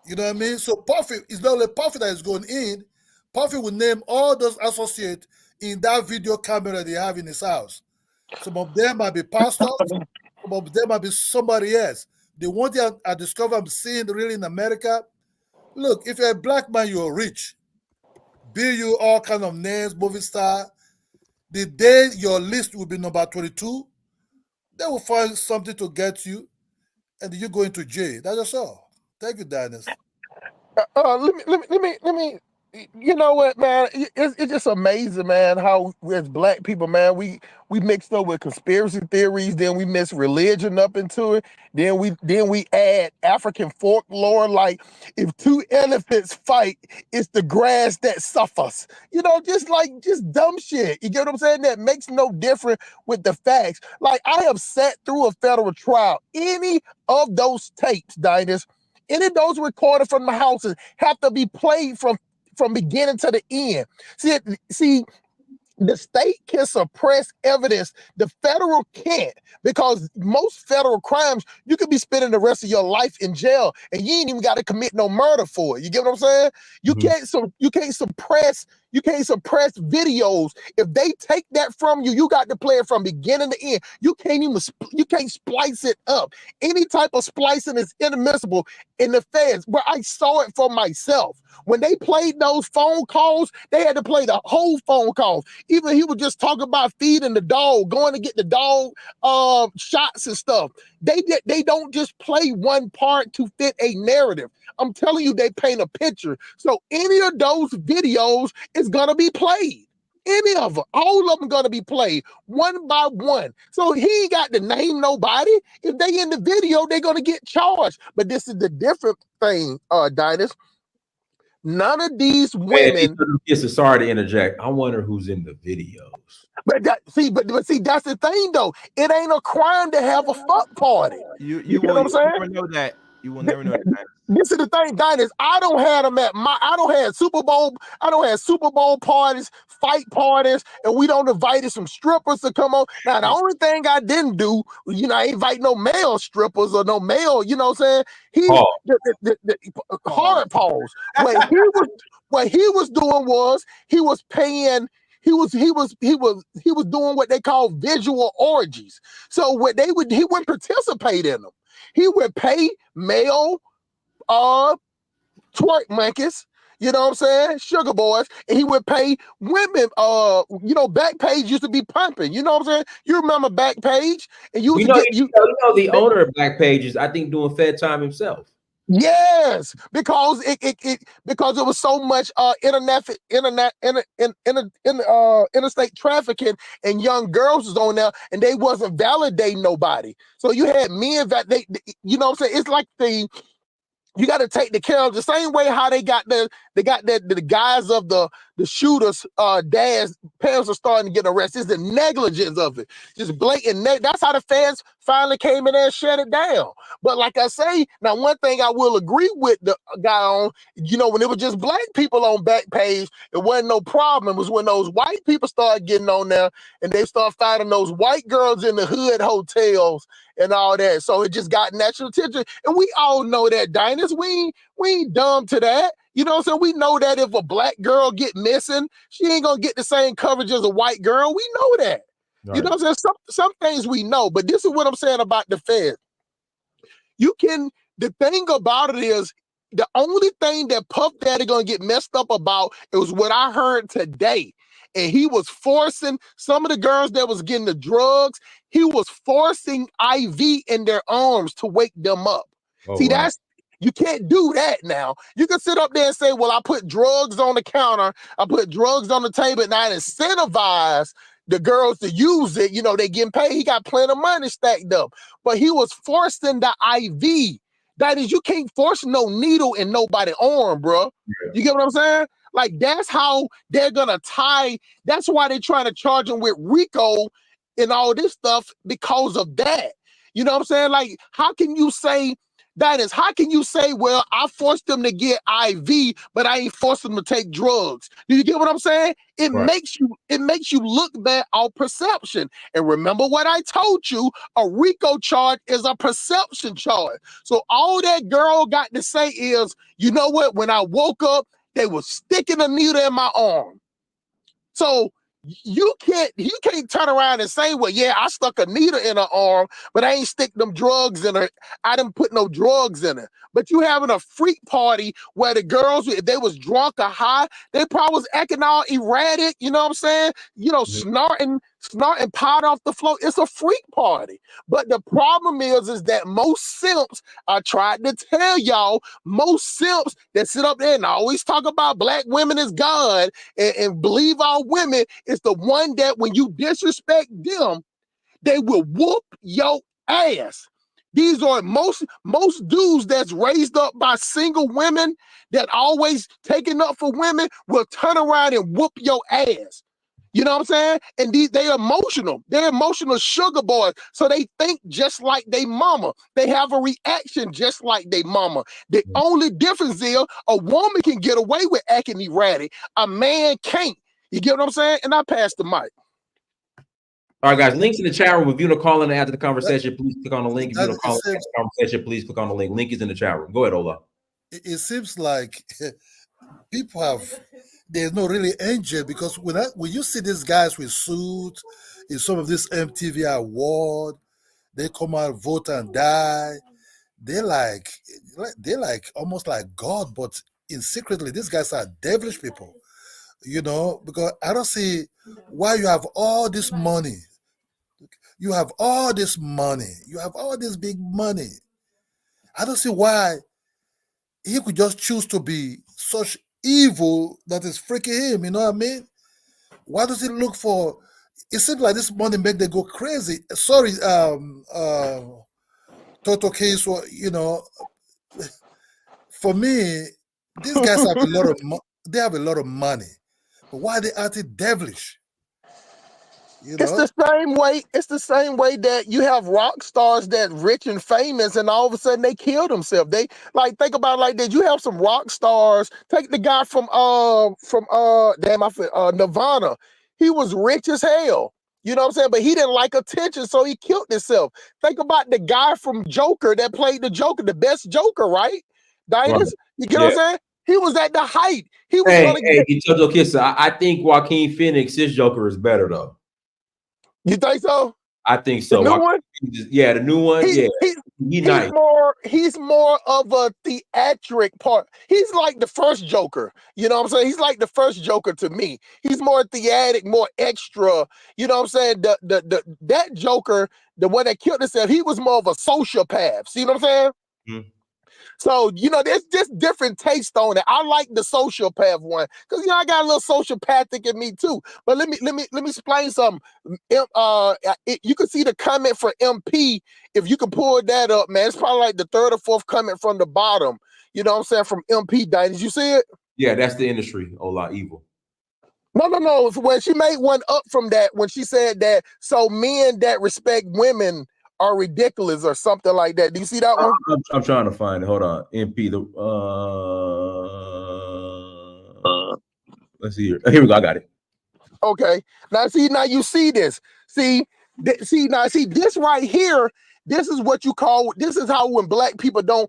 You know what I mean? So Puffy, it's not only Puffy that is going in. Puffy will name all those associates in that video camera they have in his house. Some of them might be pastors. Some of them might be somebody else. The one thing I discovered I'm seeing really in America, look, if you're a black man, you're rich. Bill you all kind of names, movie star. The day your list will be number 22, they will find something to get you, and you go into jail. That's just all. Thank you, Dennis. Let me. You know what, man? It's just amazing, man, how as black people, man, we mixed up with conspiracy theories, then we mix religion up into it, then we add African folklore, like if two elephants fight, it's the grass that suffers. Just dumb shit. You get what I'm saying? That makes no difference with the facts. Like, I have sat through a federal trial. Any of those tapes, Dinus, any of those recorded from the houses have to be played from beginning to the end. See, the state can suppress evidence. The federal can't, because most federal crimes, you could be spending the rest of your life in jail and you ain't even got to commit no murder for it. You get what I'm saying? You can't suppress videos. If they take that from you, you got to play it from beginning to end. You can't splice it up. Any type of splicing is inadmissible in the feds, where I saw it for myself. When they played those phone calls, they had to play the whole phone calls. Even he would just talk about feeding the dog, going to get the dog shots and stuff. They don't just play one part to fit a narrative. I'm telling you, they paint a picture. So any of those videos is gonna be played. Any of them, all of them gonna be played one by one. So he ain't got to name nobody. If they in the video, they're gonna get charged. But this is the different thing, Dinus. None of these women. Sorry to interject. I wonder who's in the videos. But see, that's the thing though. It ain't a crime to have a fuck party. You get what I'm saying? Never know that. You will never know that. This is the thing, Dinus. I don't have them I don't have Super Bowl parties, fight parties, and we don't invited some strippers to come on. Now, the only thing I didn't do, I ain't invite no male strippers or no male, you know what I'm saying? Hard pause. What he was doing was he was paying. He was doing what they call visual orgies. So he wouldn't participate in them. He would pay male twerk monkeys, you know what I'm saying, sugar boys, and he would pay women. Backpage used to be pumping, you know what I'm saying. You remember Backpage? And the owner of Backpage is, I think, doing Fed time himself. Yes, because it was so much interstate trafficking, and young girls was on there, and they wasn't validating nobody. So you had men that you know what I'm saying. It's like you got to take the care of the same way how they got the guys of the shooters, dads, parents are starting to get arrested. It's the negligence of it, just blatant. That's how the feds finally came in there and shut it down. But like I say, now one thing I will agree with the guy on, when it was just black people on Backpage, it wasn't no problem. It was when those white people started getting on there and they start finding those white girls in the hood hotels and all that. So it just got national attention, and we all know that, Dinus. We ain't dumb to that. You know what I'm saying? We know that if a black girl get missing, she ain't gonna get the same coverage as a white girl. We know that. You know what I'm saying? Some things we know, but this is what I'm saying about the Fed. The thing about it is, the only thing that Puff Daddy gonna get messed up about is what I heard today. And he was forcing some of the girls that was getting the drugs, he was forcing IV in their arms to wake them up. See, you can't do that now. You can sit up there and say, well, I put drugs on the counter, I put drugs on the table, and I incentivize the girls to use it. You know, they getting paid. He got plenty of money stacked up. But he was forcing the IV. That is, you can't force no needle in nobody's arm, bro. You get what I'm saying? Like, that's how they're gonna tie. That's why they're trying to charge him with RICO and all this stuff, because of that. You know what I'm saying? Like, how can you say, well, I forced them to get IV, but I ain't forced them to take drugs? Do you get what I'm saying? It makes you look bad on perception. And remember what I told you, a RICO charge is a perception charge. So all that girl got to say is, you know what, when I woke up, they were sticking a needle in my arm. So you can't turn around and say, well, yeah, I stuck a needle in her arm, but I ain't stick them drugs in her. I didn't put no drugs in her. But you having a freak party where the girls, if they was drunk or high, they probably was acting all erratic, you know what I'm saying? You know, snorting pot off the floor. It's a freak party. But the problem is that most simps, I tried to tell y'all, most simps that sit up there and always talk about black women as God and believe all women, is the one that when you disrespect them, they will whoop your ass. These are most dudes that's raised up by single women that always taking up for women will turn around and whoop your ass. You know what I'm saying? And they're emotional. They're emotional sugar boys. So they think just like they mama. They have a reaction just like they mama. The only difference is a woman can get away with acting erratic. A man can't. You get what I'm saying? And I pass the mic. All right, guys, links in the chat room. If you want to call in after the conversation, please click on the link. If you want to call in after the conversation, please click on the link. Link is in the chat room. Go ahead, Ola. It seems like people there's no really angel, because when you see these guys with suits in some of this MTV award, they come out, vote and die. They're like almost like God, but in secretly, these guys are devilish people. You know, because I don't see why you have all this money. You have all this money. You have all this big money. I don't see why he could just choose to be such evil that is freaking him. You know what I mean? Why does he look for? It seems like this money make them go crazy. Sorry, Toto Case. You know, for me, these guys have a lot of they have a lot of money. But why are they acting devilish? You know? It's the same way that you have rock stars that rich and famous, and all of a sudden they kill themselves. They like, think about it like that. You have some rock stars. Take the guy from Nirvana. He was rich as hell. You know what I'm saying? But he didn't like attention, so he killed himself. Think about the guy from Joker that played the Joker, the best Joker, right? Dinus? You get what I'm saying? He was at the height. He was Jojo Kisser, I think Joaquin Phoenix, his Joker is better though. You think so? I think so. The new one? Yeah, the new one. He's more of a theatric part. He's like the first Joker. You know what I'm saying? He's like the first Joker to me. He's more theatric, more extra. You know what I'm saying? That Joker, the one that killed himself, he was more of a sociopath. See what I'm saying? Mm-hmm. So, you know, there's just different taste on it. I like the sociopath one because, you know, I got a little sociopathic in me too. But let me explain something. You can see the comment for MP. If you can pull that up, man, it's probably like the third or fourth comment from the bottom. You know what I'm saying? From MP. Did you see it? Yeah, that's the industry. Ola evil. No. When she made one up from that, when she said that, so men that respect women are ridiculous or something like that. Do you see that one? I'm trying to find it. Hold on. MP. Let's see here. Here we go. I got it. Okay. Now you see this. See this right here. This is what you call. This is how when black people don't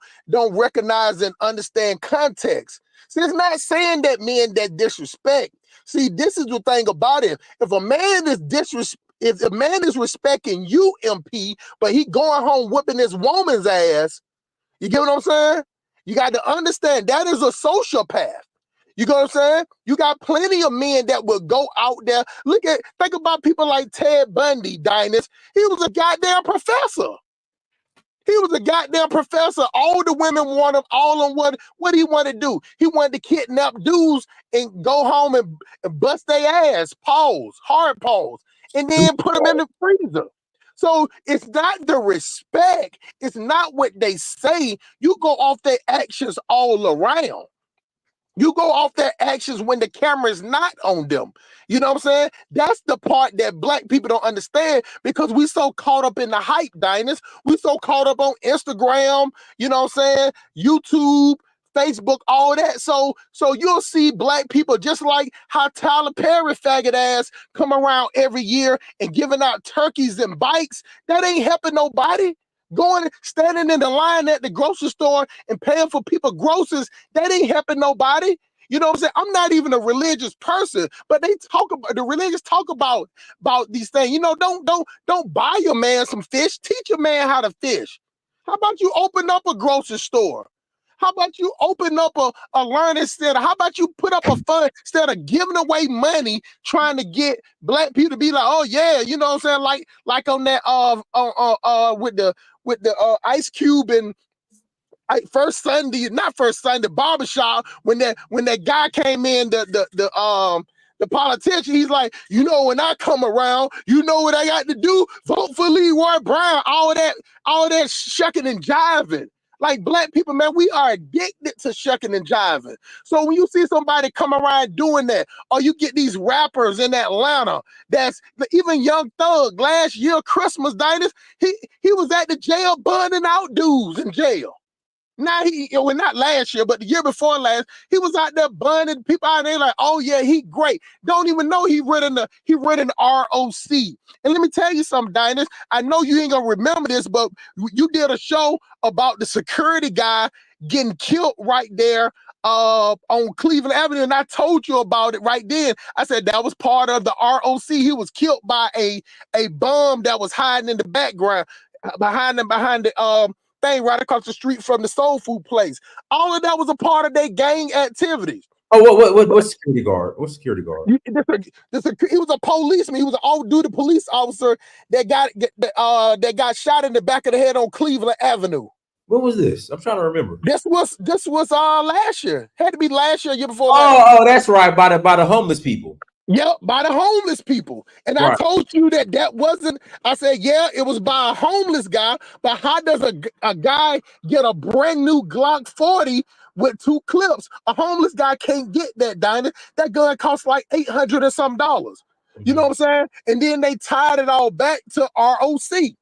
recognize and understand context. See, it's not saying that men that disrespect. See, this is the thing about it. If a man is respecting you, MP, but he going home whooping this woman's ass, you get what I'm saying? You got to understand that is a sociopath. You know what I'm saying? You got plenty of men that will go out there. Think about people like Ted Bundy, Dinus. He was a goddamn professor. He was a goddamn professor. All the women want him, all on what did he want to do? He wanted to kidnap dudes and go home and bust their ass, hard pause, and then put them in the freezer. So it's not the respect. It's not what they say. You go off their actions all around. You go off their actions when the camera is not on them. You know what I'm saying? That's the part that black people don't understand because we so caught up in the hype, Dinus. We so caught up on Instagram, you know what I'm saying? YouTube, Facebook, all that. So you'll see black people just like how Tyler Perry faggot ass come around every year and giving out turkeys and bikes. That ain't helping nobody. Standing in the line at the grocery store and paying for people groceries, that ain't helping nobody. You know what I'm saying? I'm not even a religious person, but the religious talk about these things. You know, don't buy your man some fish. Teach your man how to fish. How about you open up a grocery store? How about you open up a learning center? How about you put up a fund instead of giving away money trying to get black people to be like, oh yeah, you know what I'm saying? Like on that with the Ice Cube and First Sunday barbershop when that guy came in, the politician, he's like, you know, when I come around, you know what I got to do? Vote for Leroy Brown. All that shucking and jiving. Like black people, man, we are addicted to shucking and jiving. So when you see somebody come around doing that, or you get these rappers in Atlanta, that's even Young Thug, last year, Christmas, Diners, he was at the jail burning out dudes in jail. Now not last year, but the year before last, he was out there burning people out there like, oh yeah, he great. Don't even know he written ROC. And let me tell you something, Diners. I know you ain't gonna remember this, but you did a show about the security guy getting killed right there on Cleveland Avenue, and I told you about it right then. I said that was part of the ROC. He was killed by a bum that was hiding in the background behind the thing right across the street from the soul food place. All of that was a part of their gang activities. Oh, what security guard? What security guard? He was a policeman. He was an all-duty police officer that got shot in the back of the head on Cleveland Avenue. What was this? I'm trying to remember. This was last year. Had to be last year before last. Oh, that's right. By the homeless people. Yep, by the homeless people. And right. I told you that wasn't, I said, yeah, it was by a homeless guy, but how does a guy get a brand new Glock 40 with 2 clips? A homeless guy can't get that, Dinah. That gun costs like $800 or some dollars. You know what I'm saying? And then they tied it all back to ROC.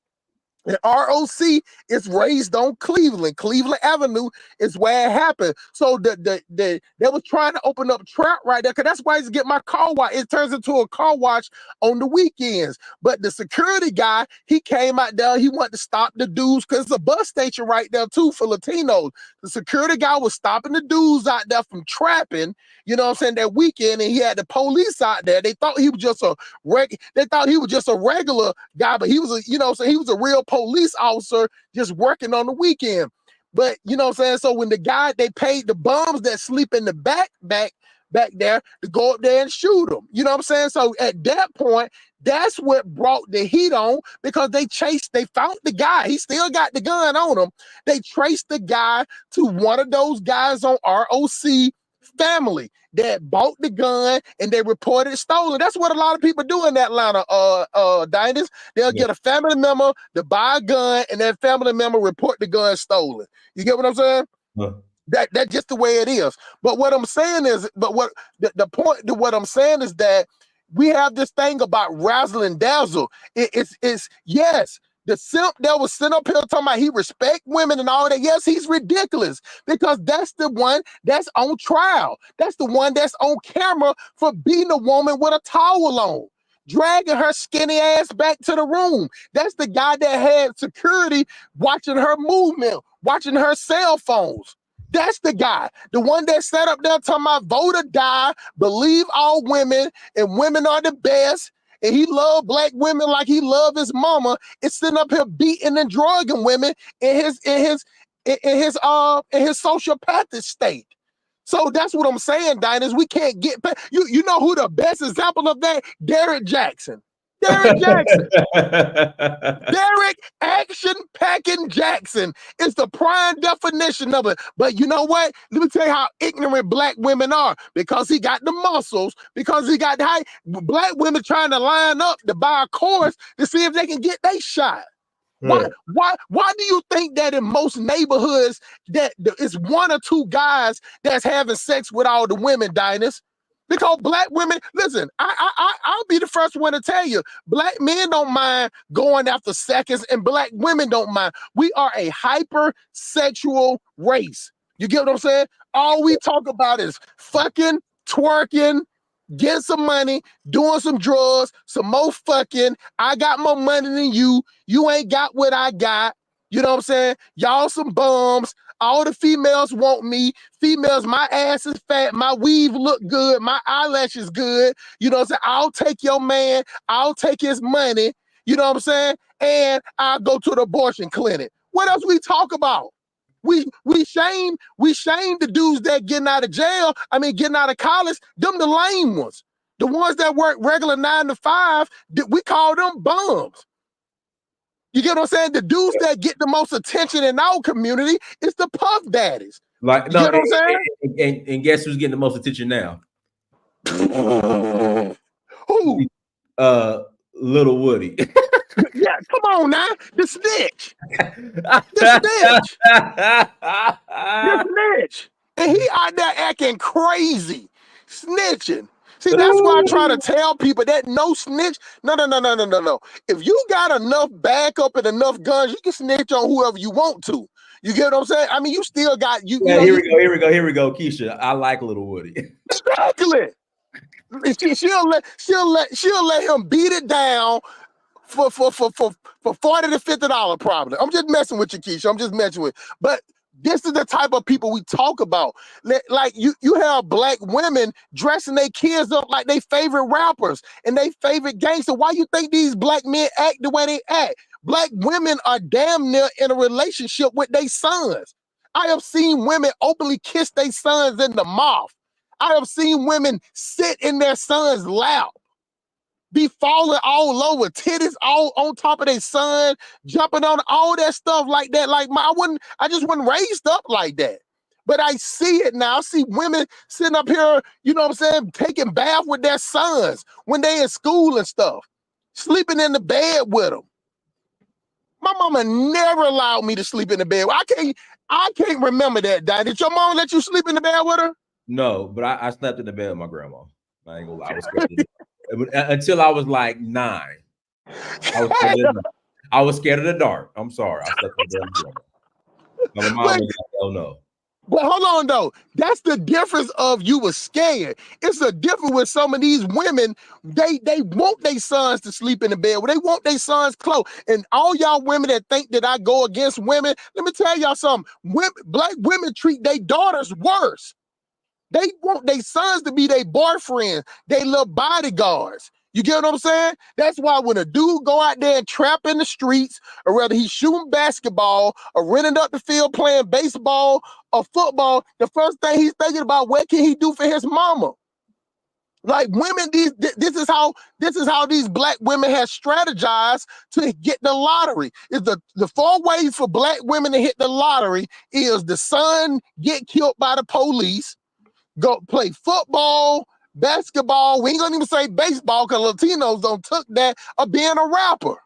And ROC is raised on Cleveland. Cleveland Avenue is where it happened. So they was trying to open up trap right there, because that's why I used to get my car wash. It turns into a car wash on the weekends. But the security guy, he came out there, he wanted to stop the dudes, because it's a bus station right there too for Latinos. The security guy was stopping the dudes out there from trapping, you know what I'm saying, that weekend, and he had the police out there. They thought he was just a regular guy, but he was he was a real police officer just working on the weekend. But you know what I'm saying? So when they paid the bums that sleep in the back there to go up there and shoot them. You know what I'm saying? So at that point, that's what brought the heat on, because they found the guy. He still got the gun on him. They traced the guy to one of those guys on ROC family that bought the gun, and they reported it stolen. That's what a lot of people do in Atlanta, Diners. They'll get a family member to buy a gun, and that family member report the gun stolen. You get what I'm saying? That's just the way it is. But what I'm saying is, the point to what I'm saying is that we have this thing about razzle and dazzle. It's yes. The simp that was sitting up here talking about he respect women and all that, yes, he's ridiculous, because that's the one that's on trial. That's the one that's on camera for beating a woman with a towel on, dragging her skinny ass back to the room. That's the guy that had security watching her movement, watching her cell phones. That's the guy. The one that sat up there talking about vote or die, believe all women, and women are the best. And he loved black women like he loved his mama. It's sitting up here beating and drugging women in his sociopathic state. So that's what I'm saying, Diners. We can't get you know who the best example of that? Derek Jackson. Derek Jackson. Derek Action Packing Jackson is the prime definition of it. But you know what? Let me tell you how ignorant black women are. Because he got the muscles, because he got the height. Black women trying to line up to buy a course to see if they can get their shot. Why do you think that in most neighborhoods that it's one or two guys that's having sex with all the women, Diners? Because black women, listen, I'll be the first one to tell you, black men don't mind going after seconds and black women don't mind. We are a hypersexual race. You get what I'm saying? All we talk about is fucking, twerking, getting some money, doing some drugs, some more fucking. I got more money than you. You ain't got what I got. You know what I'm saying? Y'all some bums. All the females want me. Females, my ass is fat. My weave look good. My eyelashes good. You know what I'm saying? I'll take your man. I'll take his money. You know what I'm saying? And I'll go to the abortion clinic. What else we talk about? We shame the dudes that getting out of jail. I mean, getting out of college. Them the lame ones. The ones that work regular 9 to 5. We call them bums. You get what I'm saying? The dudes that get the most attention in our community is the puff daddies. Like, you get what I'm saying? And guess who's getting the most attention now? Who? Little Woody. Yeah, come on now. The snitch. The snitch. The snitch. And he out there acting crazy, snitching. See, that's why I try to tell people that no snitch. No. If you got enough backup and enough guns, you can snitch on whoever you want to. You get what I'm saying? I mean, you still got you. Yeah, you know, here we go, Keisha. I like Little Woody. Exactly. She'll let him beat it down for $40 to $50 probably. I'm just messing with you, Keisha. I'm just messing with. But this is the type of people we talk about. Like you have black women dressing their kids up like they favorite rappers and they favorite gangsters. Why you think these black men act the way they act? Black women are damn near in a relationship with their sons. I have seen women openly kiss their sons in the mouth. I have seen women sit in their sons' lap, be falling all over, titties all on top of their son, jumping on all that stuff like that. Like I just wasn't raised up like that. But I see it now. I see women sitting up here, you know what I'm saying, taking bath with their sons when they in school and stuff, sleeping in the bed with them. My mama never allowed me to sleep in the bed. I can't remember that, Dad. Did your mama let you sleep in the bed with her? No, but I slept in the bed with my grandma. I ain't gonna lie. I was scared until I was like 9. I was scared of the dark. I'm sorry. I slept in the bed with my mom. Was like, hell no. But hold on though. That's the difference of you were scared. It's a difference with some of these women. They want their sons to sleep in the bed. They want their sons close. And all y'all women that think that I go against women, let me tell y'all something. Black women treat their daughters worse. They want their sons to be their boyfriends, they little bodyguards. You get what I'm saying? That's why when a dude go out there and trap in the streets, or whether he's shooting basketball or renting up the field playing baseball or football, the first thing he's thinking about, what can he do for his mama? Like women, this is how these black women have strategized to get the lottery. Is the 4 ways for black women to hit the lottery is the son get killed by the police, go play football, basketball. We ain't gonna even say baseball because Latinos don't took that, or being a rapper.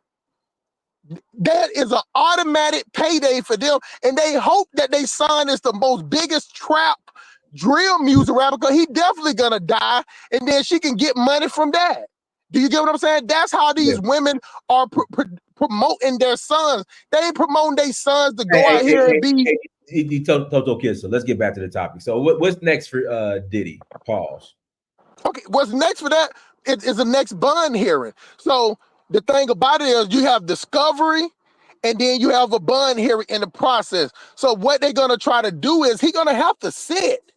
That is an automatic payday for them, and they hope that their son is the most biggest trap drill music rapper because he definitely gonna die, and then she can get money from that. Do you get what I'm saying? That's how these women are promoting their sons. They ain't promoting their sons to go out here and be. Toto Kisser. Let's get back to the topic. So what's next for Diddy? Pause. Okay, what's next for that is the next bond hearing. So the thing about it is you have discovery and then you have a bond hearing in the process. So what they're gonna try to do is he's gonna have to sit.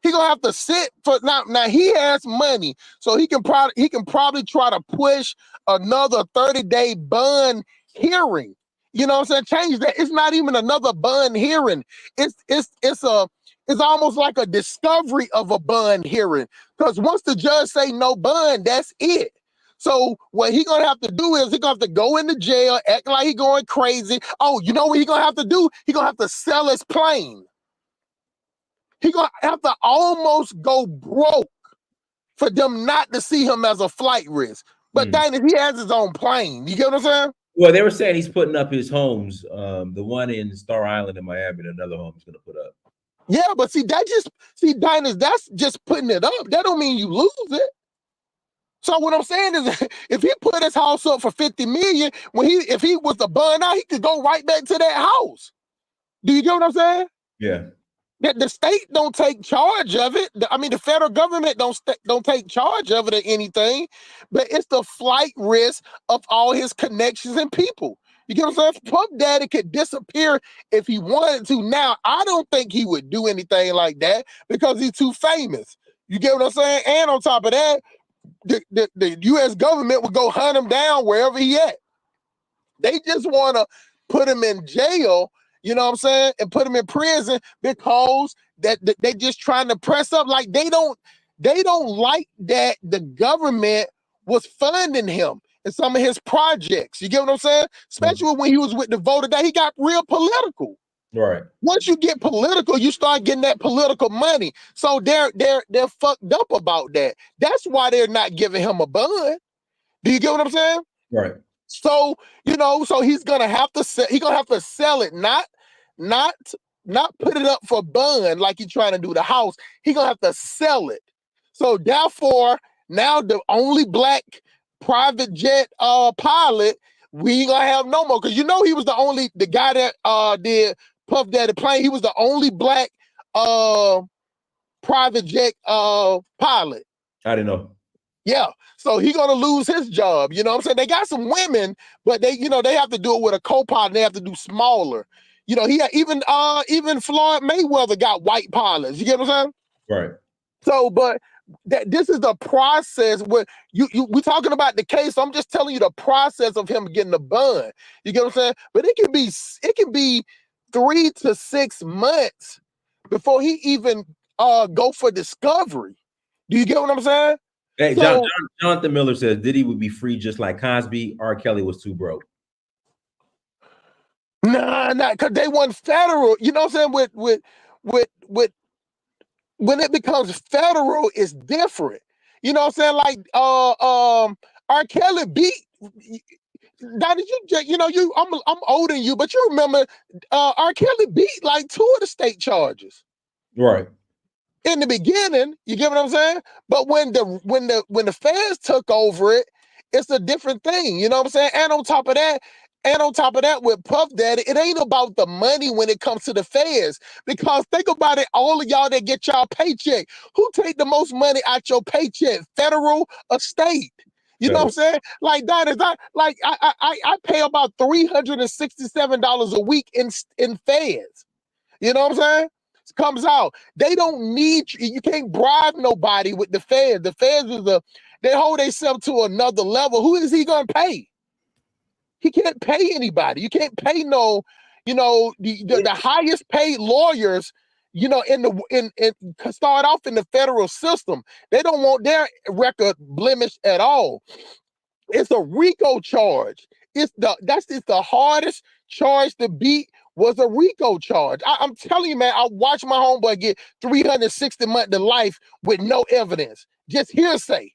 He's gonna have to sit for now. Now he has money, so he can probably try to push another 30-day bond hearing. You know what I'm saying? Change that. It's not even another bond hearing. It's almost like a discovery of a bond hearing. Because once the judge say no bond, that's it. So what he gonna have to do is he gonna have to go into jail, act like he going crazy. Oh, you know what he gonna have to do? He gonna have to sell his plane. He gonna have to almost go broke for them not to see him as a flight risk. But then he has his own plane. You get what I'm saying? Well, they were saying he's putting up his homes. The one in Star Island in Miami, and another home he's gonna put up. Yeah, but Diners, that's just putting it up. That don't mean you lose it. So what I'm saying is, if he put his house up for 50 million, if he was to burn out, he could go right back to that house. Do you get what I'm saying? Yeah. That the state don't take charge of it. I mean, the federal government don't take charge of it or anything, but it's the flight risk of all his connections and people. You get what I'm saying? Puff Daddy could disappear if he wanted to. Now, I don't think he would do anything like that because he's too famous. You get what I'm saying? And on top of that, the U.S. government would go hunt him down wherever he at. They just want to put him in jail, you know what I'm saying, and put him in prison because that they just trying to press up. Like they don't like that the government was funding him in some of his projects. You get what I'm saying? Especially when he was with the voter that he got real political. Right. Once you get political, you start getting that political money. So they're fucked up about that. That's why they're not giving him a bond. Do you get what I'm saying? Right. So, so he's gonna have to sell it, not put it up for bond like he's trying to do the house. He's gonna have to sell it. So therefore, now the only black private jet pilot, we ain't gonna have no more. Because he was the guy that did Puff Daddy plane. He was the only black private jet pilot. I didn't know. Yeah, so he gonna lose his job. You know what I'm saying? They got some women, but they have to do it with a co-pilot. They have to do smaller. Even Floyd Mayweather got white pilots. You get what I'm saying? Right. So, but this is the process where we talking about the case. So I'm just telling you the process of him getting the bond. You get what I'm saying? But it can be 3 to 6 months before he even go for discovery. Do you get what I'm saying? Hey, Jonathan Miller says Diddy would be free just like Cosby. R. Kelly was too broke. Nah, because they want federal. You know what I'm saying? With when it becomes federal, it's different. You know what I'm saying? Like R. Kelly beat. Donnie, I'm older than you, but you remember R. Kelly beat like 2 of the state charges. Right. In the beginning, you get what I'm saying? But when the feds took over it, it's a different thing. You know what I'm saying? And on top of that, with Puff Daddy, it ain't about the money when it comes to the feds. Because think about it, all of y'all that get y'all paycheck, who take the most money out your paycheck, federal or state? You know what I'm saying? Like that is not like I pay about $367 a week in feds. You know what I'm saying? Comes out. They don't need you. You can't bribe nobody with the feds. The feds they hold themselves to another level. Who is he gonna pay? He can't pay anybody. You can't pay the highest paid lawyers, start off in the federal system. They don't want their record blemished at all. It's a RICO charge. It's the hardest charge to beat was a RICO charge. I'm telling you, man, I watched my homeboy get 360 months to life with no evidence, just hearsay.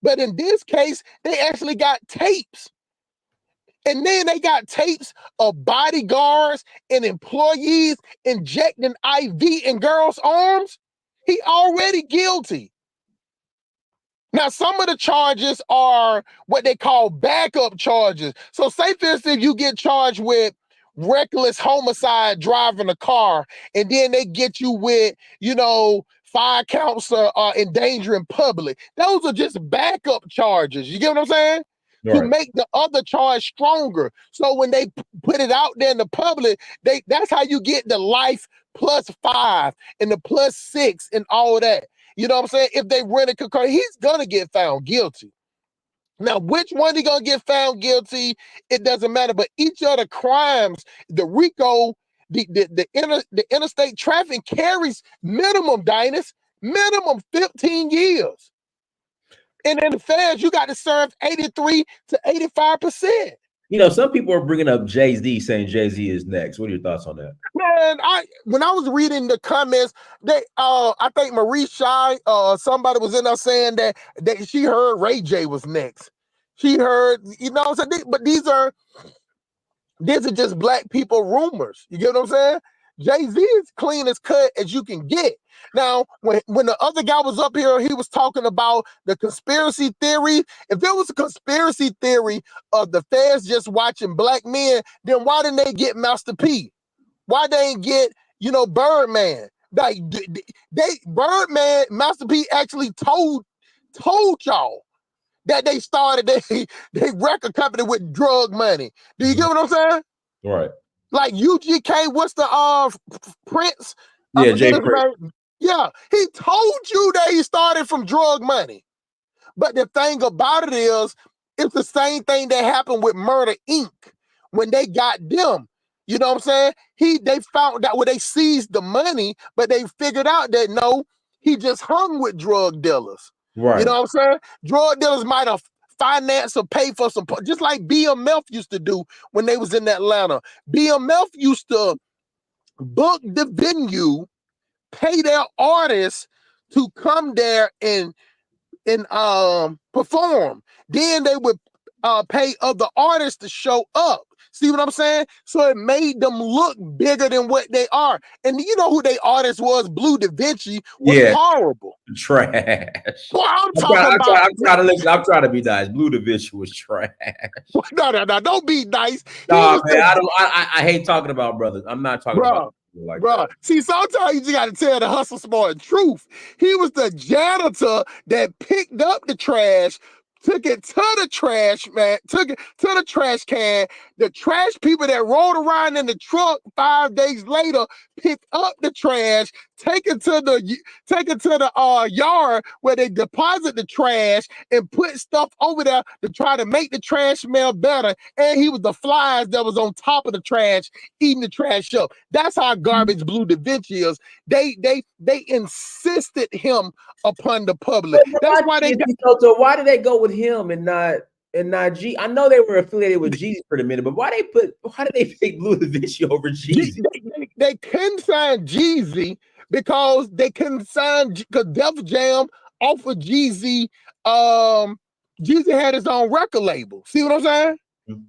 But in this case, they actually got tapes. And then they got tapes of bodyguards and employees injecting IV in girls' arms. He already guilty. Now, some of the charges are what they call backup charges. So say, for instance, you get charged with reckless homicide driving a car, and then they get you with, 5 counts of endangering public. Those are just backup charges. You get what I'm saying? to Right. make the other charge stronger. So when they put it out there in the public, that's how you get the life +5 and the +6 and all that. You know what I'm saying? If they rent a concur, he's gonna get found guilty. Now, which one he gonna get found guilty, it doesn't matter. But each of the crimes, the RICO, the interstate traffic carries minimum, Dinus, minimum 15 years. And in the feds, you got to serve 83 to 85%. You know, some people are bringing up Jay-Z, saying Jay-Z is next. What are your thoughts on that? Man, when I was reading the comments, I think Marie Shy, somebody was in there saying that she heard Ray J was next. She heard, you know, but these are just black people rumors. You get what I'm saying? Jay-Z is clean as cut as you can get. Now, when the other guy was up here, he was talking about the conspiracy theory. If there was a conspiracy theory of the feds just watching black men, then why didn't they get Master P? Why they ain't get, you know, Birdman? Like Birdman, Master P actually told y'all that they started they record company with drug money. Do you get what I'm saying? Right. Like UGK, what's the Prince? Yeah, Jay Prince. Yeah, he told you that he started from drug money. But the thing about it is, it's the same thing that happened with Murder Inc. when they got them. You know what I'm saying? They found out where they seized the money, but they figured out that no, he just hung with drug dealers. Right. You know what I'm saying? Drug dealers might have financed or paid for some, just like BMF used to do when they was in Atlanta. BMF used to book the venue, pay their artists to come there and perform. Then they would pay other artists to show up. See what I'm saying? So it made them look bigger than what they are. And you know who they artist was? Blue Da Vinci was horrible. Trash. Well, I'm trying to listen. I'm trying to be nice. Blue Da Vinci was trash. No, don't be nice. Nah, man, I hate talking about brothers. I'm not talking about like that. See, sometimes you just got to tell the hustle smart truth. He was the janitor that picked up the trash, took it to the trash, man, took it to the trash can. The trash people that rolled around in the truck 5 days later picked up the trash, take it to the yard where they deposit the trash and put stuff over there to try to make the trash smell better. And he was the flies that was on top of the trash, eating the trash up. That's how garbage Blue Da Vinci is. They insisted him upon the public. That's why they so why did they go with him and not G? I know they were affiliated with Jeezy for a minute, but why did they pick Blue Da Vinci over Jeezy? They couldn't sign Jeezy because they couldn't sign because Def Jam offered Jeezy. Jeezy had his own record label. See what I'm saying? Mm-hmm.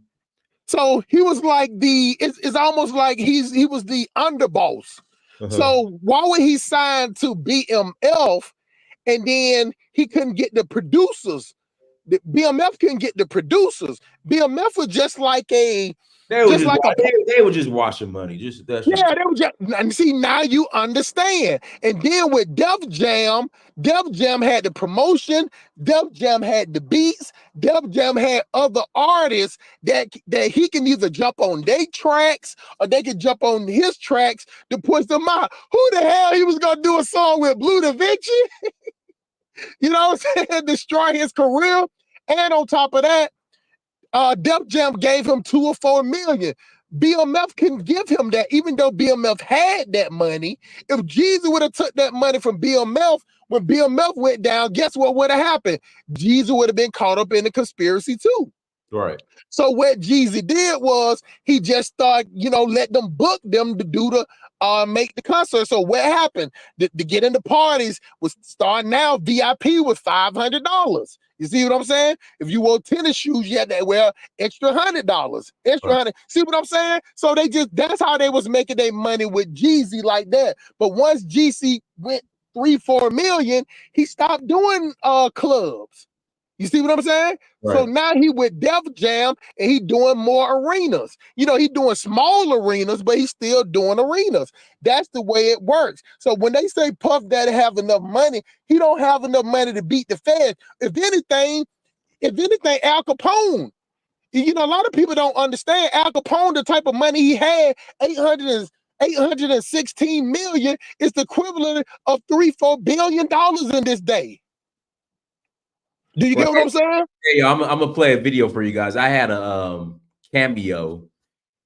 So he was like it's almost like he was the underboss. Uh-huh. So why would he sign to BMF and then he couldn't get the producers? The BMF couldn't get the producers. BMF was just like they were just washing money. They were just. And see, now you understand. And then with Def Jam had the promotion. Def Jam had the beats. Def Jam had other artists that he can either jump on their tracks or they could jump on his tracks to push them out. Who the hell he was gonna do a song with Blue Da Vinci? You know what I'm saying? Destroy his career. And on top of that, Def Jam gave him $2 or $4 million. BMF couldn't give him that, even though BMF had that money. If Jeezy would have took that money from BMF, when BMF went down, guess what would have happened? Jeezy would have been caught up in the conspiracy too. Right. So what Jeezy did was he just started, let them book them to do the make the concert. So what happened? To get into parties was starting now. VIP was $500. You see what I'm saying? If you wore tennis shoes, you had to wear extra $100. Extra $100. See what I'm saying? So that's how they was making their money with Jeezy like that. But once Jeezy went 3-4 million, he stopped doing clubs. You see what I'm saying? Right. So now he with Def Jam and he doing more arenas. He doing small arenas, but he's still doing arenas. That's the way it works. So when they say Puff Daddy have enough money, he don't have enough money to beat the feds. If anything, if anything, Al Capone. You know, a lot of people don't understand Al Capone, the type of money he had, 816 million is the equivalent of $3-4 billion in this day. Do you get what I'm saying? Hey, I'm gonna play a video for you guys. I had a cameo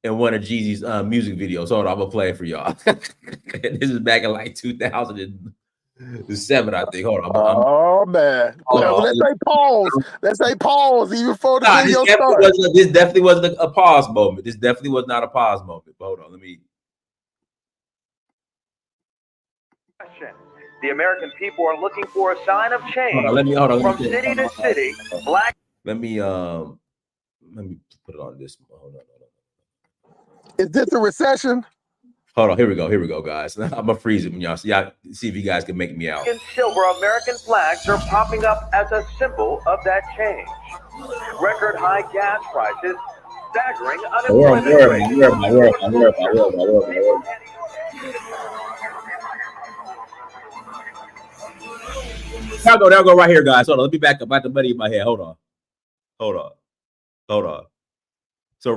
in one of Jeezy's music videos. Hold on, I'm gonna play it for y'all. This is back in like 2007, I think. Hold on. Oh man. Let's say pause. Let's say pause even before the video starts. This definitely wasn't a pause moment. This definitely was not a pause moment. But hold on, let me. The American people are looking for a sign of change. Hold on. From city to city, black. Let me put it on this. Hold on. Is this a recession? Hold on. Here we go, guys. I'm gonna freeze it when y'all see if you guys can make me out. And silver American flags are popping up as a symbol of that change. Record high gas prices, staggering unemployment rate. They'll go right here, guys. Hold on. Let me back up. I have the money in my head. Hold on. So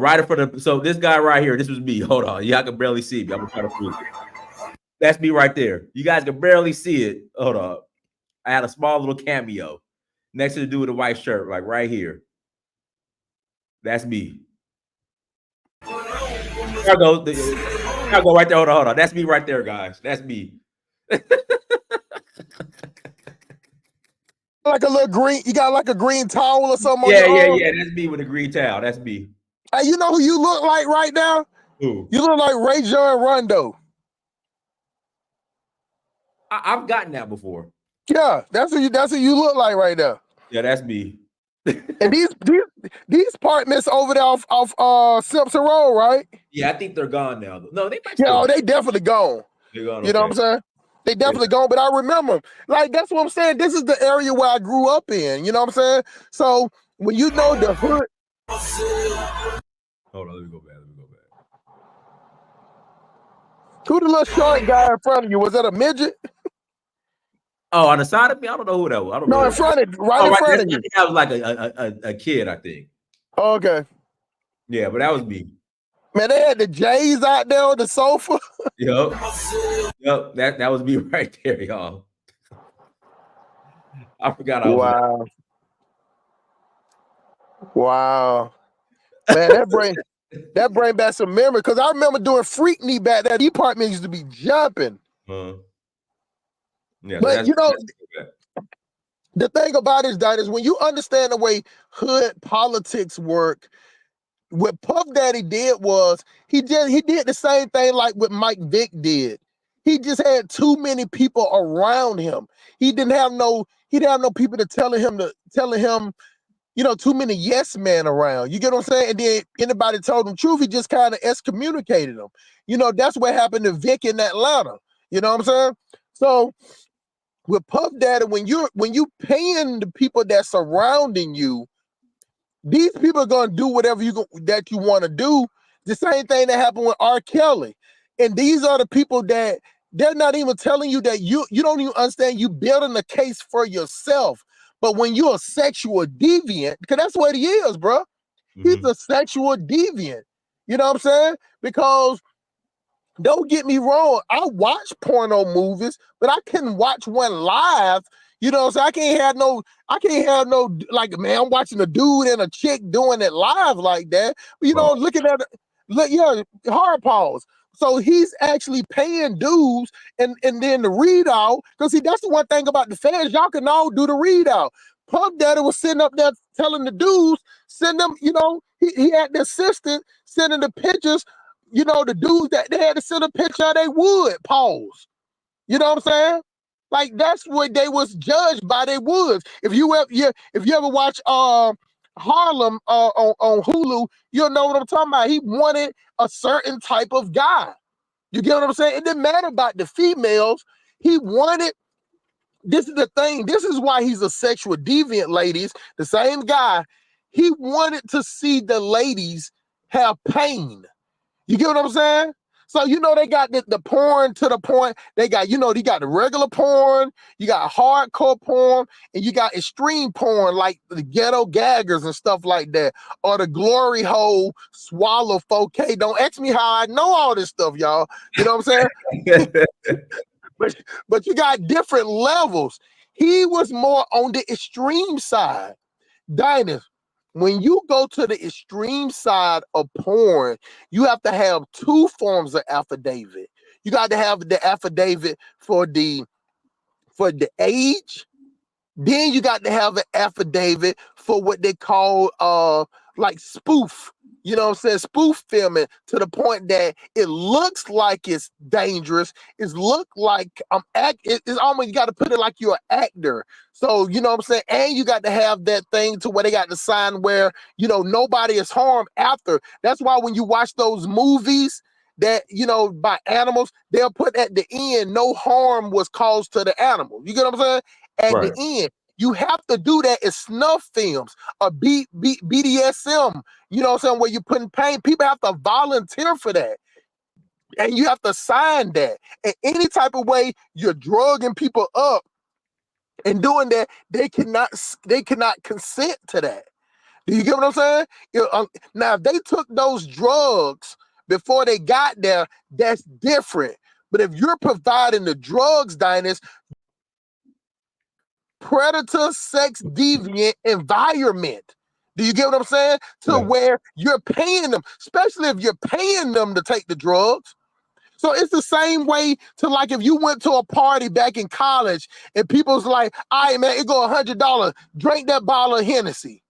so this guy right here, this was me. Hold on. Y'all can barely see me. I'm gonna try to prove it. That's me right there. You guys can barely see it. Hold on. I had a small little cameo next to the dude with the white shirt, like right here. That's me. I'll go right there. Hold on. That's me right there, guys. That's me. Like a little green, you got like a green towel or something. Yeah. That's me with a green towel. That's me. Hey, you know who you look like right now? Who? You look like Ray John Rondo. I've gotten that before. Yeah, that's who you look like right now. Yeah, that's me. And these apartments over there off Simpson Road, right? Yeah, I think they're gone now. No, they might. Yeah, they definitely gone. They're gone. You know what I'm saying? They definitely gone, but I remember, like, that's what I'm saying. This is the area where I grew up in. You know what I'm saying? So when you know the hood. Hold on, let me go back. Who the little short guy in front of you? Was that a midget? Oh, on the side of me? I don't know who that was. I don't know. In front of you. In front of you. That was like a kid, I think. Oh, okay. Yeah, but that was me. Man, they had the J's out there on the sofa. Yep. That was me right there, y'all. I forgot I was. Wow. Man, that bring back some memory, because I remember doing Freak Knee back there. The apartment used to be jumping. Yeah, but you know, the thing about it is when you understand the way hood politics work, what Puff Daddy did was he did the same thing like what Mike Vick did. He just had too many people around him. He didn't have no people to telling him, you know, too many yes men around. You get what I'm saying? And then anybody told him truth, he just kind of excommunicated them. You know, that's what happened to Vic in Atlanta. You know what I'm saying? So with Puff Daddy, when you paying the people that's surrounding you, these people are gonna do whatever that you want to do. The same thing that happened with R. Kelly. And these are the people that they're not even telling you that you don't even understand. You building a case for yourself. But when you're a sexual deviant, because that's what he is, bro. He's a sexual deviant. You know what I'm saying? Because don't get me wrong, I watch porno movies, but I couldn't watch one live. You know, so I can't have no, like, man, I'm watching a dude and a chick doing it live like that. You know, looking at it, hard pause. So he's actually paying dues and then the readout, because see, that's the one thing about the fans, y'all can all do the readout. Puff Daddy was sitting up there telling the dudes, send them, you know, he had the assistant sending the pictures, you know, the dudes that they had to send a picture of they would pause. You know what I'm saying? Like, that's what they was judged by, they woods. If you ever watch Harlem on Hulu, you'll know what I'm talking about. He wanted a certain type of guy. You get what I'm saying? It didn't matter about the females. He wanted, this is the thing, this is why he's a sexual deviant, ladies. The same guy, he wanted to see the ladies have pain. You get what I'm saying? So, they got the porn to the point. They got, you got the regular porn, you got hardcore porn, and you got extreme porn like the ghetto gaggers and stuff like that, or the glory hole swallow 4K. Don't ask me how I know all this stuff, y'all. You know what I'm saying? but you got different levels. He was more on the extreme side. Dinah, when you go to the extreme side of porn, you have to have two forms of affidavit. You got to have the affidavit for the age. Then you got to have an affidavit for what they call like spoof. You know what I'm saying? Spoof filming to the point that it looks like it's dangerous. It's it's almost, you got to put it like you're an actor. So, you know what I'm saying? And you got to have that thing to where they got the sign where, nobody is harmed after. That's why when you watch those movies that, by animals, they'll put at the end, no harm was caused to the animal. You get what I'm saying? At the end. You have to do that in snuff films or BDSM, you know what I'm saying, where you're putting pain. People have to volunteer for that. And you have to sign that. In any type of way you're drugging people up and doing that, they cannot consent to that. Do you get what I'm saying? Now, if they took those drugs before they got there, that's different. But if you're providing the drugs, Dinus, predator, sex deviant environment. Do you get what I'm saying? To where you're paying them, especially if you're paying them to take the drugs. So it's the same way to like if you went to a party back in college and people's like, all right, man, it go $100. Drink that bottle of Hennessy.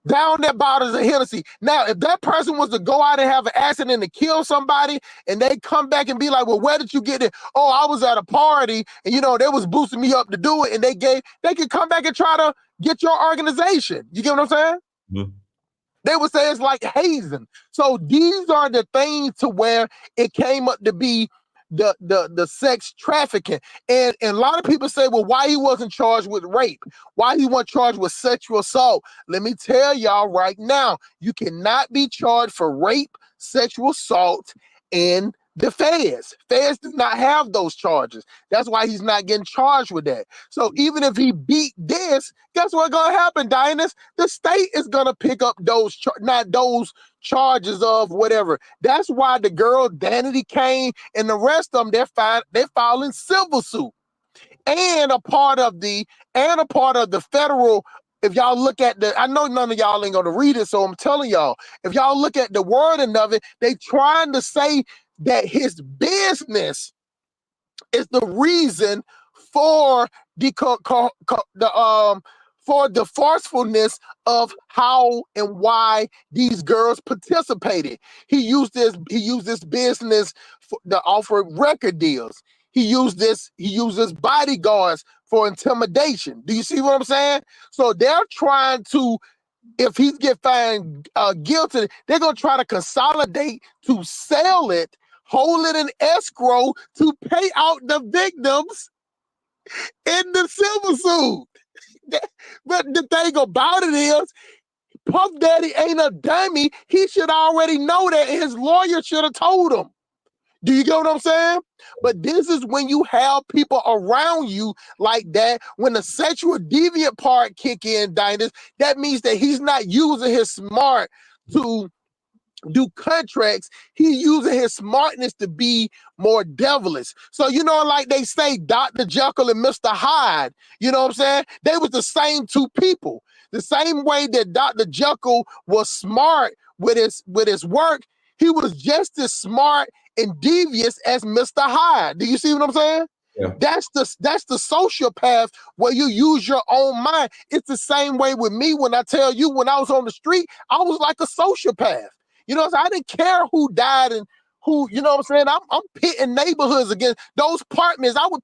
Down that bottle of Hennessy. Now, if that person was to go out and have an accident and kill somebody, and they come back and be like, well, where did you get it? Oh, I was at a party, and they was boosting me up to do it, and they could come back and try to get your organization. You get what I'm saying? Mm-hmm. They would say it's like hazing. So these are the things to where it came up to be the sex trafficking. And a lot of people say, well, why he wasn't charged with rape? Why he wasn't charged with sexual assault? Let me tell y'all right now, you cannot be charged for rape, sexual assault, and the feds. Feds do not have those charges. That's why he's not getting charged with that. So even if he beat this, guess what's going to happen, Dinus? The state is going to pick up those charges of whatever. That's why the girl Danity Kane and the rest of them, they're filing civil suit. And a part of the federal, if y'all look at I know none of y'all ain't gonna read it, so I'm telling y'all, if y'all look at the wording of it, they trying to say that his business is the reason for for the forcefulness of how and why these girls participated. He used this business to offer record deals. He uses bodyguards for intimidation. Do you see what I'm saying? So they're trying to, if he get found guilty, they're going to try to consolidate to sell it, hold it in escrow to pay out the victims in the civil suit. But the thing about it is, Puff Daddy ain't a dummy. He should already know that, and his lawyer should have told him. Do you get what I'm saying? But this is when you have people around you like that, when the sexual deviant part kick in, Dinus, that means that he's not using his smart to do contracts. He's using his smartness to be more devilish. So, like they say, Dr. Jekyll and Mr. Hyde, you know what I'm saying? They was the same two people. The same way that Dr. Jekyll was smart with his work, he was just as smart and devious as Mr. Hyde. Do you see what I'm saying? Yeah. That's the sociopath where you use your own mind. It's the same way with me when I tell you, when I was on the street, I was like a sociopath. You know what I'm saying? I didn't care who died and who, you know what I'm saying? I'm pitting neighborhoods against those apartments. I would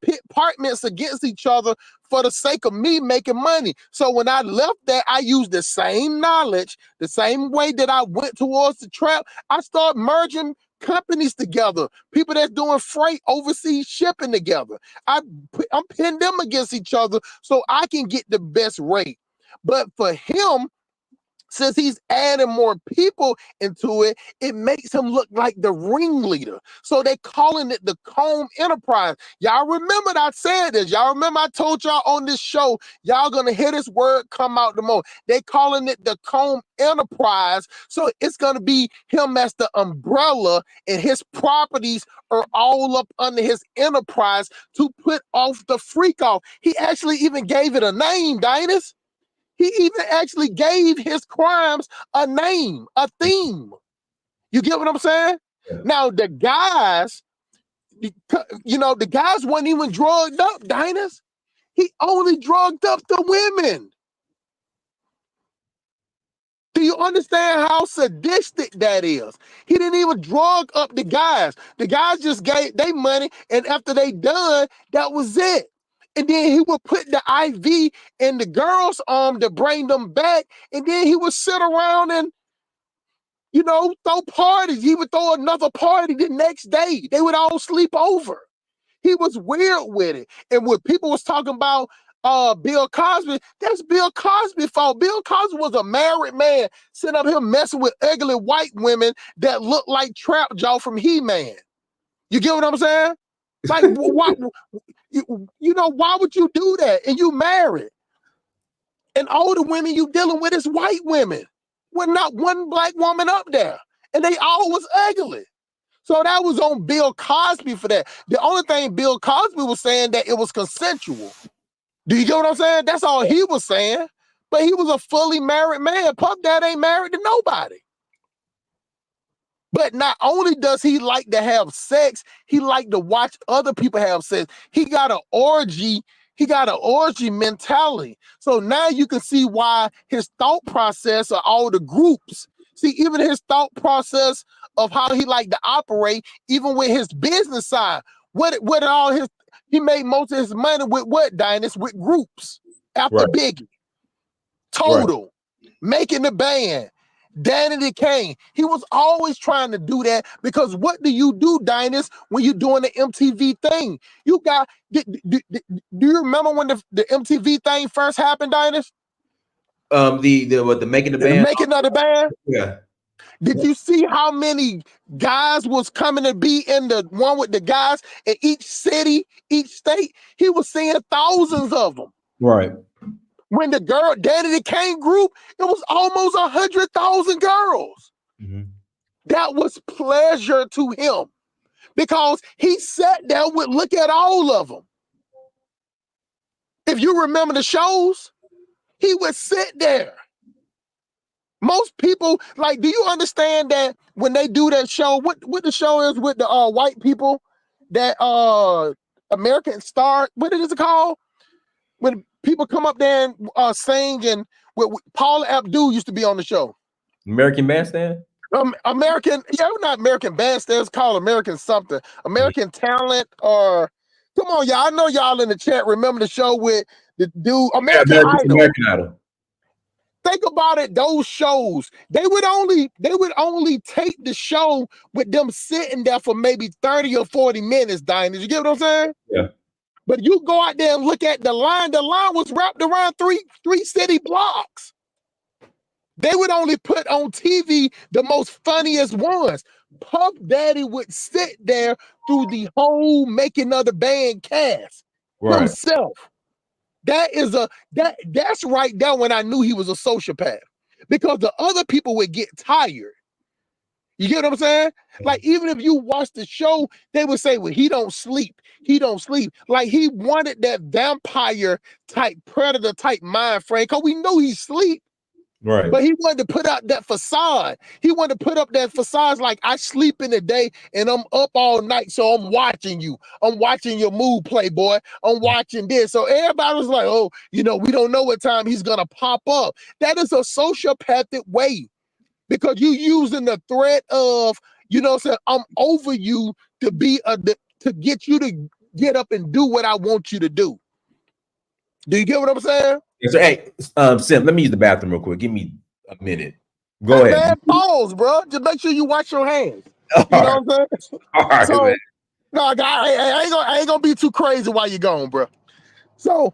pit apartments against each other for the sake of me making money. So when I left that, I used the same knowledge, the same way that I went towards the trap. I started merging companies together, people that's doing freight, overseas shipping together. I'm pitting them against each other so I can get the best rate. But for him, since he's adding more people into it, it makes him look like the ringleader. So they calling it the Comb Enterprise. Y'all remember I said this. Y'all remember I told y'all on this show, y'all gonna hear this word come out the most. They calling it the Comb Enterprise. So it's gonna be him as the umbrella, and his properties are all up under his enterprise to put off the freak off. He actually even gave it a name, Dinus. He even actually gave his crimes a name, a theme. You get what I'm saying? Yeah. Now, the guys, the guys weren't even drugged up, Dinus. He only drugged up the women. Do you understand how sadistic that is? He didn't even drug up the guys. The guys just gave they money, and after they done, that was it. And then he would put the IV in the girl's arm to bring them back. And then he would sit around and, throw parties. He would throw another party the next day. They would all sleep over. He was weird with it. And when people was talking about Bill Cosby, that's Bill Cosby's fault. Bill Cosby was a married man sitting up here messing with ugly white women that look like Trap Jaw from He-Man. You get what I'm saying? Like, why? Why would you do that? And you married. And all the women you dealing with is white women. With not one black woman up there. And they all was ugly. So that was on Bill Cosby for that. The only thing Bill Cosby was saying that it was consensual. Do you get what I'm saying? That's all he was saying. But he was a fully married man. Puff Dad ain't married to nobody. But not only does he like to have sex, he like to watch other people have sex. He got an orgy. He got an orgy mentality. So now you can see why his thought process of all the groups. See, even his thought process of how he like to operate, even with his business side. He made most of his money with what, Dinus? With groups. After Biggie. Total. Making the Band. Danny the Kane. He was always trying to do that because what do you do, Dinus, when you're doing the MTV thing? You got, do you remember when the MTV thing first happened, Dinus? The Making the Band? Making of the Band? Yeah. Did you see how many guys was coming to be in the one with the guys in each city, each state? He was seeing thousands of them. Right. When the girl, Danny the Kane group, it was almost 100,000 girls. Mm-hmm. That was pleasure to him because he sat there and would look at all of them. If you remember the shows, he would sit there. Most people, like, do you understand that when they do that show, what the show is with the white people, that American Star, what is it called? When people come up there and sing, and Paula Abdul used to be on the show. American Bandstand? Not American Bandstand, it's called American something. American Talent, or come on, y'all. I know y'all in the chat remember the show with the dude, American Idol. Think about it, those shows, they would only take the show with them sitting there for maybe 30 or 40 minutes, Dinah. You get what I'm saying? Yeah. But you go out there and look at the line was wrapped around three city blocks. They would only put on TV the most funniest ones. Puff Daddy would sit there through the whole Making of the Band cast himself. That's right there when I knew he was a sociopath, because the other people would get tired. You get what I'm saying? Like, even if you watch the show, they would say, well, he don't sleep. He don't sleep. Like, he wanted that vampire type, predator type mind frame, because we know he sleep. Right. But he wanted to put out that facade. He wanted to put up that facade like, I sleep in the day and I'm up all night, so I'm watching you. I'm watching your move, Playboy. I'm watching this. So everybody was like, oh, we don't know what time he's going to pop up. That is a sociopathic way, because you using the threat of, saying, I'm over you to to get you to get up and do what I want you to do. Do you get what I'm saying? So, hey, Sim, let me use the bathroom real quick. Give me a minute. Go ahead. Man, pause, bro. Just make sure you wash your hands. You know what I'm saying? All right, so, man. no, I ain't gonna be too crazy while you're gone, bro. So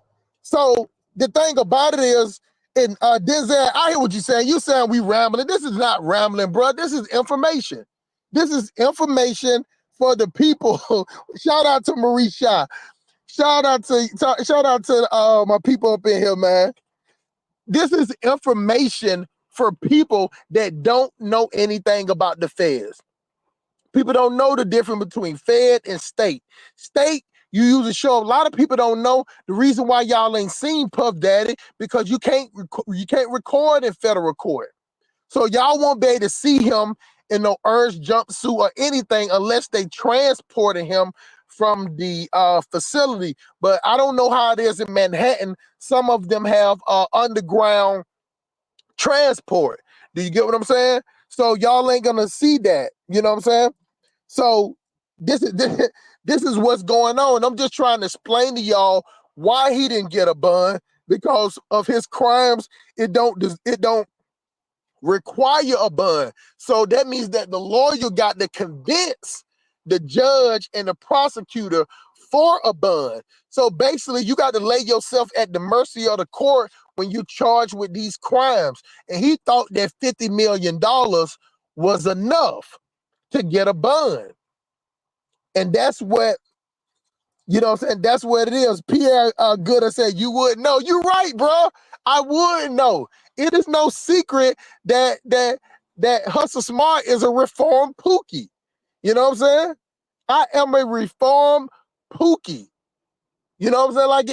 the thing about it is And Denzel, I hear what you're saying. You saying we rambling. This is not rambling, bro. This is information. This is information for the people. Shout out to Marie Shaw. Shout out to my people up in here, man. This is information for people that don't know anything about the feds. People don't know the difference between fed and state. State, you usually show. A lot of people don't know the reason why y'all ain't seen Puff Daddy, because you can't record in federal court. So y'all won't be able to see him in no Ernst jumpsuit or anything unless they transported him from the facility. But I don't know how it is in Manhattan. Some of them have underground transport. Do you get what I'm saying? So y'all ain't gonna see that. You know what I'm saying? So this is what's going on. I'm just trying to explain to y'all why he didn't get a bond, because of his crimes. It don't require a bond. So that means that the lawyer got to convince the judge and the prosecutor for a bond. So basically, you got to lay yourself at the mercy of the court when you charged with these crimes. And he thought that $50 million was enough to get a bond. And that's what, you know what I'm saying? That's what it is. Pierre Gooder said, you wouldn't know. You're right, bro. I wouldn't know. It is no secret that Hustle Smart is a reformed Pookie. You know what I'm saying? I am a reformed Pookie. You know what I'm saying? Like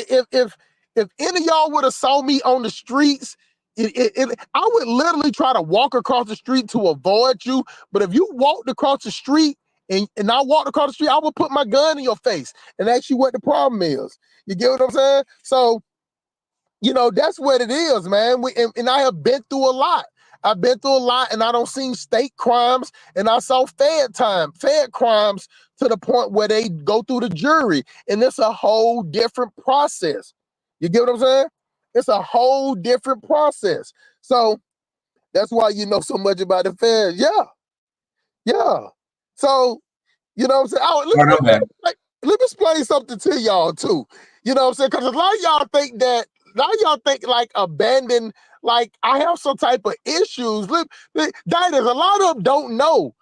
if any of y'all would have saw me on the streets, I would literally try to walk across the street to avoid you. But if you walked across the street and I walked across the street, I would put my gun in your face and ask you what the problem is. You get what I'm saying? So, you know, that's what it is, man. And I have been through a lot. I've been through a lot, and I don't see state crimes, and I saw fed crimes to the point where they go through the jury, and it's a whole different process. You get what I'm saying? It's a whole different process. So that's why you know so much about the feds. Yeah. So, you know what I'm saying? Let me explain something to y'all too. You know what I'm saying? Because a lot of y'all think like abandoned, like I have some type of issues. There's a lot of them don't know.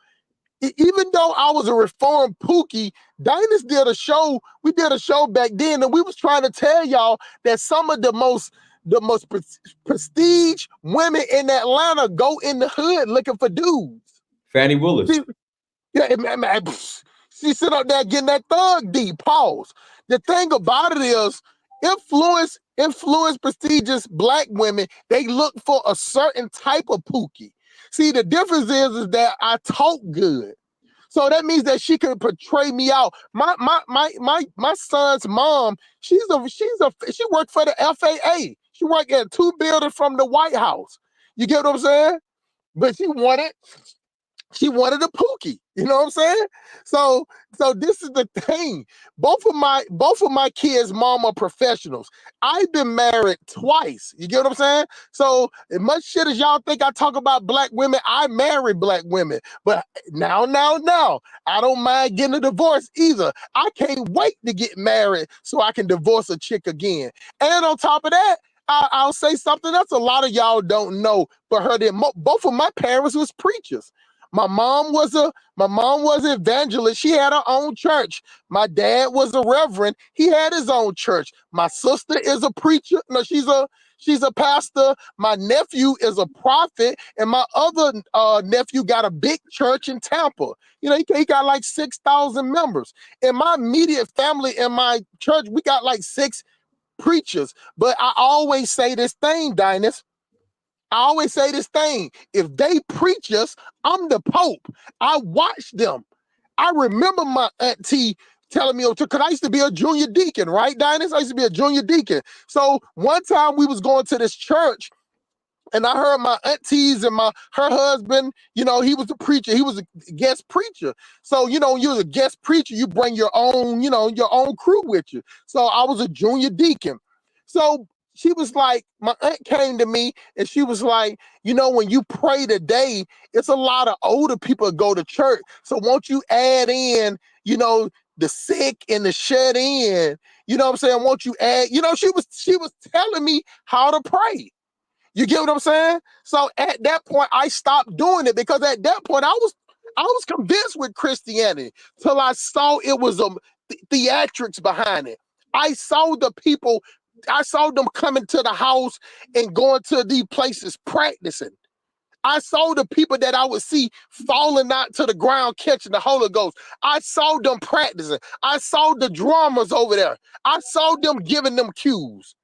Even though I was a reformed Pookie, Dinus did a show. We did a show back then, and we was trying to tell y'all that some of the most prestige women in Atlanta go in the hood looking for dudes. Fannie Willis. She sit up there getting that thug D. Pause. The thing about it is, influence prestigious black women, they look for a certain type of Pookie. See, the difference is that I talk good. So that means that she can portray me out. My son's mom, she worked for the FAA. She worked at 2 buildings from the White House. You get what I'm saying? But she wanted a Pookie. You know what I'm saying? So this is the thing. Both of my kids' mom are professionals. I've been married twice. You get what I'm saying? So as much shit as y'all think I talk about black women, I marry black women. But now, I don't mind getting a divorce either. I can't wait to get married so I can divorce a chick again. And on top of that, I'll say something else a lot of y'all don't know, but both of my parents was preachers. My mom was an evangelist. She had her own church. My dad was a reverend. He had his own church. My sister is a preacher. No, she's a pastor. My nephew is a prophet, and my other nephew got a big church in Tampa. You know, he got like 6,000 members. In my immediate family, in my church, we got like 6 preachers. But I always say this thing, Dinus. If they preach us, I'm the Pope. I watch them. I remember my auntie telling me, because I used to be a junior deacon, right, Dinus? I used to be a junior deacon. So one time we was going to this church, and I heard my aunties and her husband, you know, he was a preacher. He was a guest preacher. So, you know, when you're a guest preacher, you bring your own, you know, your own crew with you. So I was a junior deacon. So she was like, my aunt came to me and she was like, you know, when you pray today, it's a lot of older people that go to church. So won't you add in, you know, the sick and the shut in, you know what I'm saying? Won't you add, you know, she was telling me how to pray. You get what I'm saying? So at that point, I stopped doing it because at that point I was convinced with Christianity till I saw it was theatrics behind it. I saw the people, I saw them coming to the house and going to these places practicing. I saw the people that I would see falling out to the ground catching the Holy Ghost. I saw them practicing. I saw the drummers over there. I saw them giving them cues.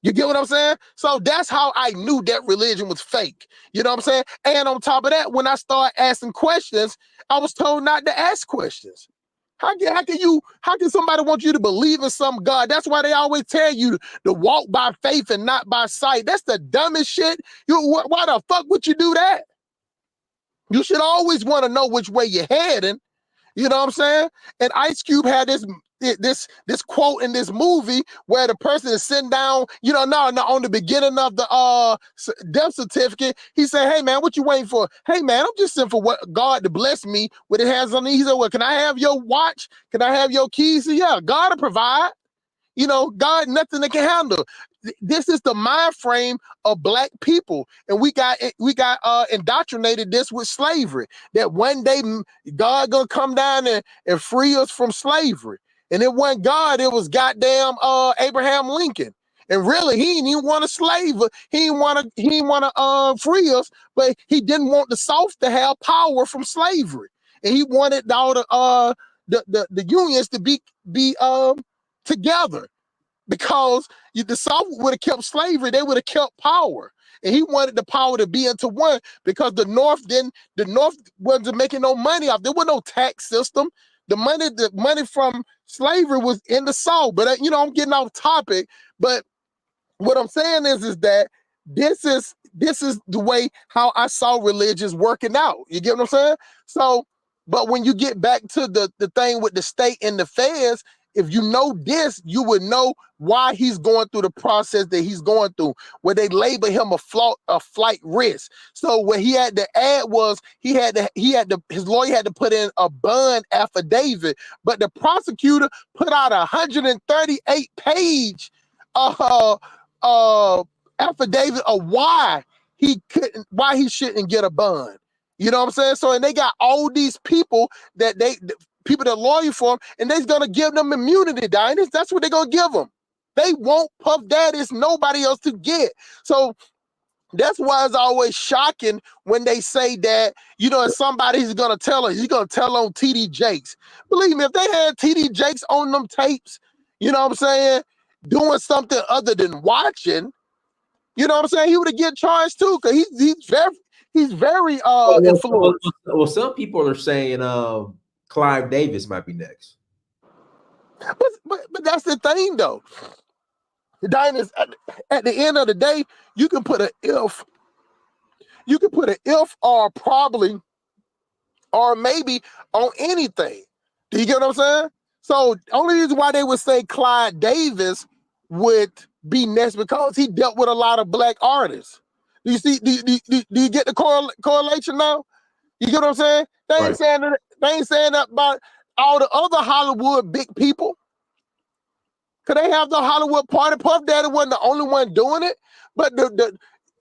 You get what I'm saying? So that's how I knew that religion was fake. You know what I'm saying? And on top of that, when I started asking questions, I was told not to ask questions. How can somebody want you to believe in some God? That's why they always tell you to walk by faith and not by sight. That's the dumbest shit. Why the fuck would you do that? You should always want to know which way you're heading. You know what I'm saying? And Ice Cube had this quote in this movie where the person is sitting down, on the beginning of the death certificate. He said, "Hey man, what you waiting for?" "Hey man, I'm just sitting for what God to bless me with it has on." He said, "Well, can I have your watch? Can I have your keys?" He said, "Yeah, God will provide." God, nothing they can handle. This is the mind frame of black people, and we got indoctrinated this with slavery. That one day God gonna come down and free us from slavery, and it wasn't God, it was goddamn Abraham Lincoln. And really, he didn't even want to slave us. He didn't want to free us, but he didn't want the South to have power from slavery, and he wanted all the unions to be together, because the South would have kept slavery, they would have kept power, and he wanted the power to be into one, because the North wasn't making no money off. There was no tax system. The money from slavery was in the South. But I'm getting off topic. But what I'm saying is that this is the way how I saw religions working out. You get what I'm saying? So, but when you get back to the thing with the state and the feds, if you know this, you would know why he's going through the process that he's going through, where they label him a flight risk. So what he had to add was his lawyer had to put in a bond affidavit, but the prosecutor put out a 138-page affidavit of why he shouldn't get a bond. You know what I'm saying? So, and they got all these people that lawyer for him, and they're gonna give them immunity, Diners. That's what they're gonna give them. They won't Puff Daddy's nobody else to get. So that's why it's always shocking when they say that, somebody's gonna tell us, he's gonna tell on TD Jakes. Believe me, if they had TD Jakes on them tapes, you know what I'm saying, doing something other than watching, you know what I'm saying, he would have get charged too, because he's very influenced. Well, some people are saying Clive Davis might be next. But that's the thing, though. Diners, at the end of the day, you can put an if or probably or maybe on anything. Do you get what I'm saying? So only reason why they would say Clive Davis would be next, because he dealt with a lot of black artists. Do you see? Do you get the correlation now? You get what I'm saying? They ain't saying that about all the other Hollywood big people. Could they have the Hollywood party? Puff Daddy wasn't the only one doing it, but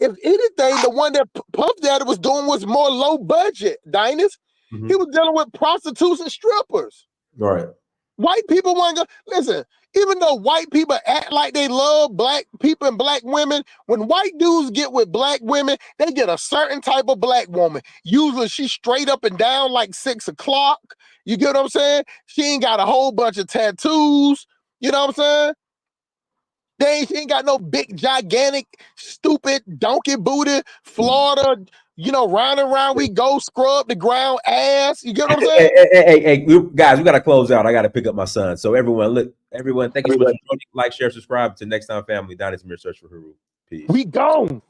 if anything, the one that Puff Daddy was doing was more low budget. Diners, he was dealing with prostitutes and strippers. Right. White people want to go. Listen, even though white people act like they love black people and black women, when white dudes get with black women, they get a certain type of black woman. Usually she's straight up and down like 6 o'clock. You get what I'm saying? She ain't got a whole bunch of tattoos. You know what I'm saying? She ain't got no big, gigantic, stupid, donkey booty, Florida, round and round we go, scrub the ground ass. You get what I'm saying? Hey, guys, we got to close out. I got to pick up my son. So everyone, thank you so much for joining. Like, share, subscribe to Next Time Family. Diners Mirror Search for Huru. Peace. We gone.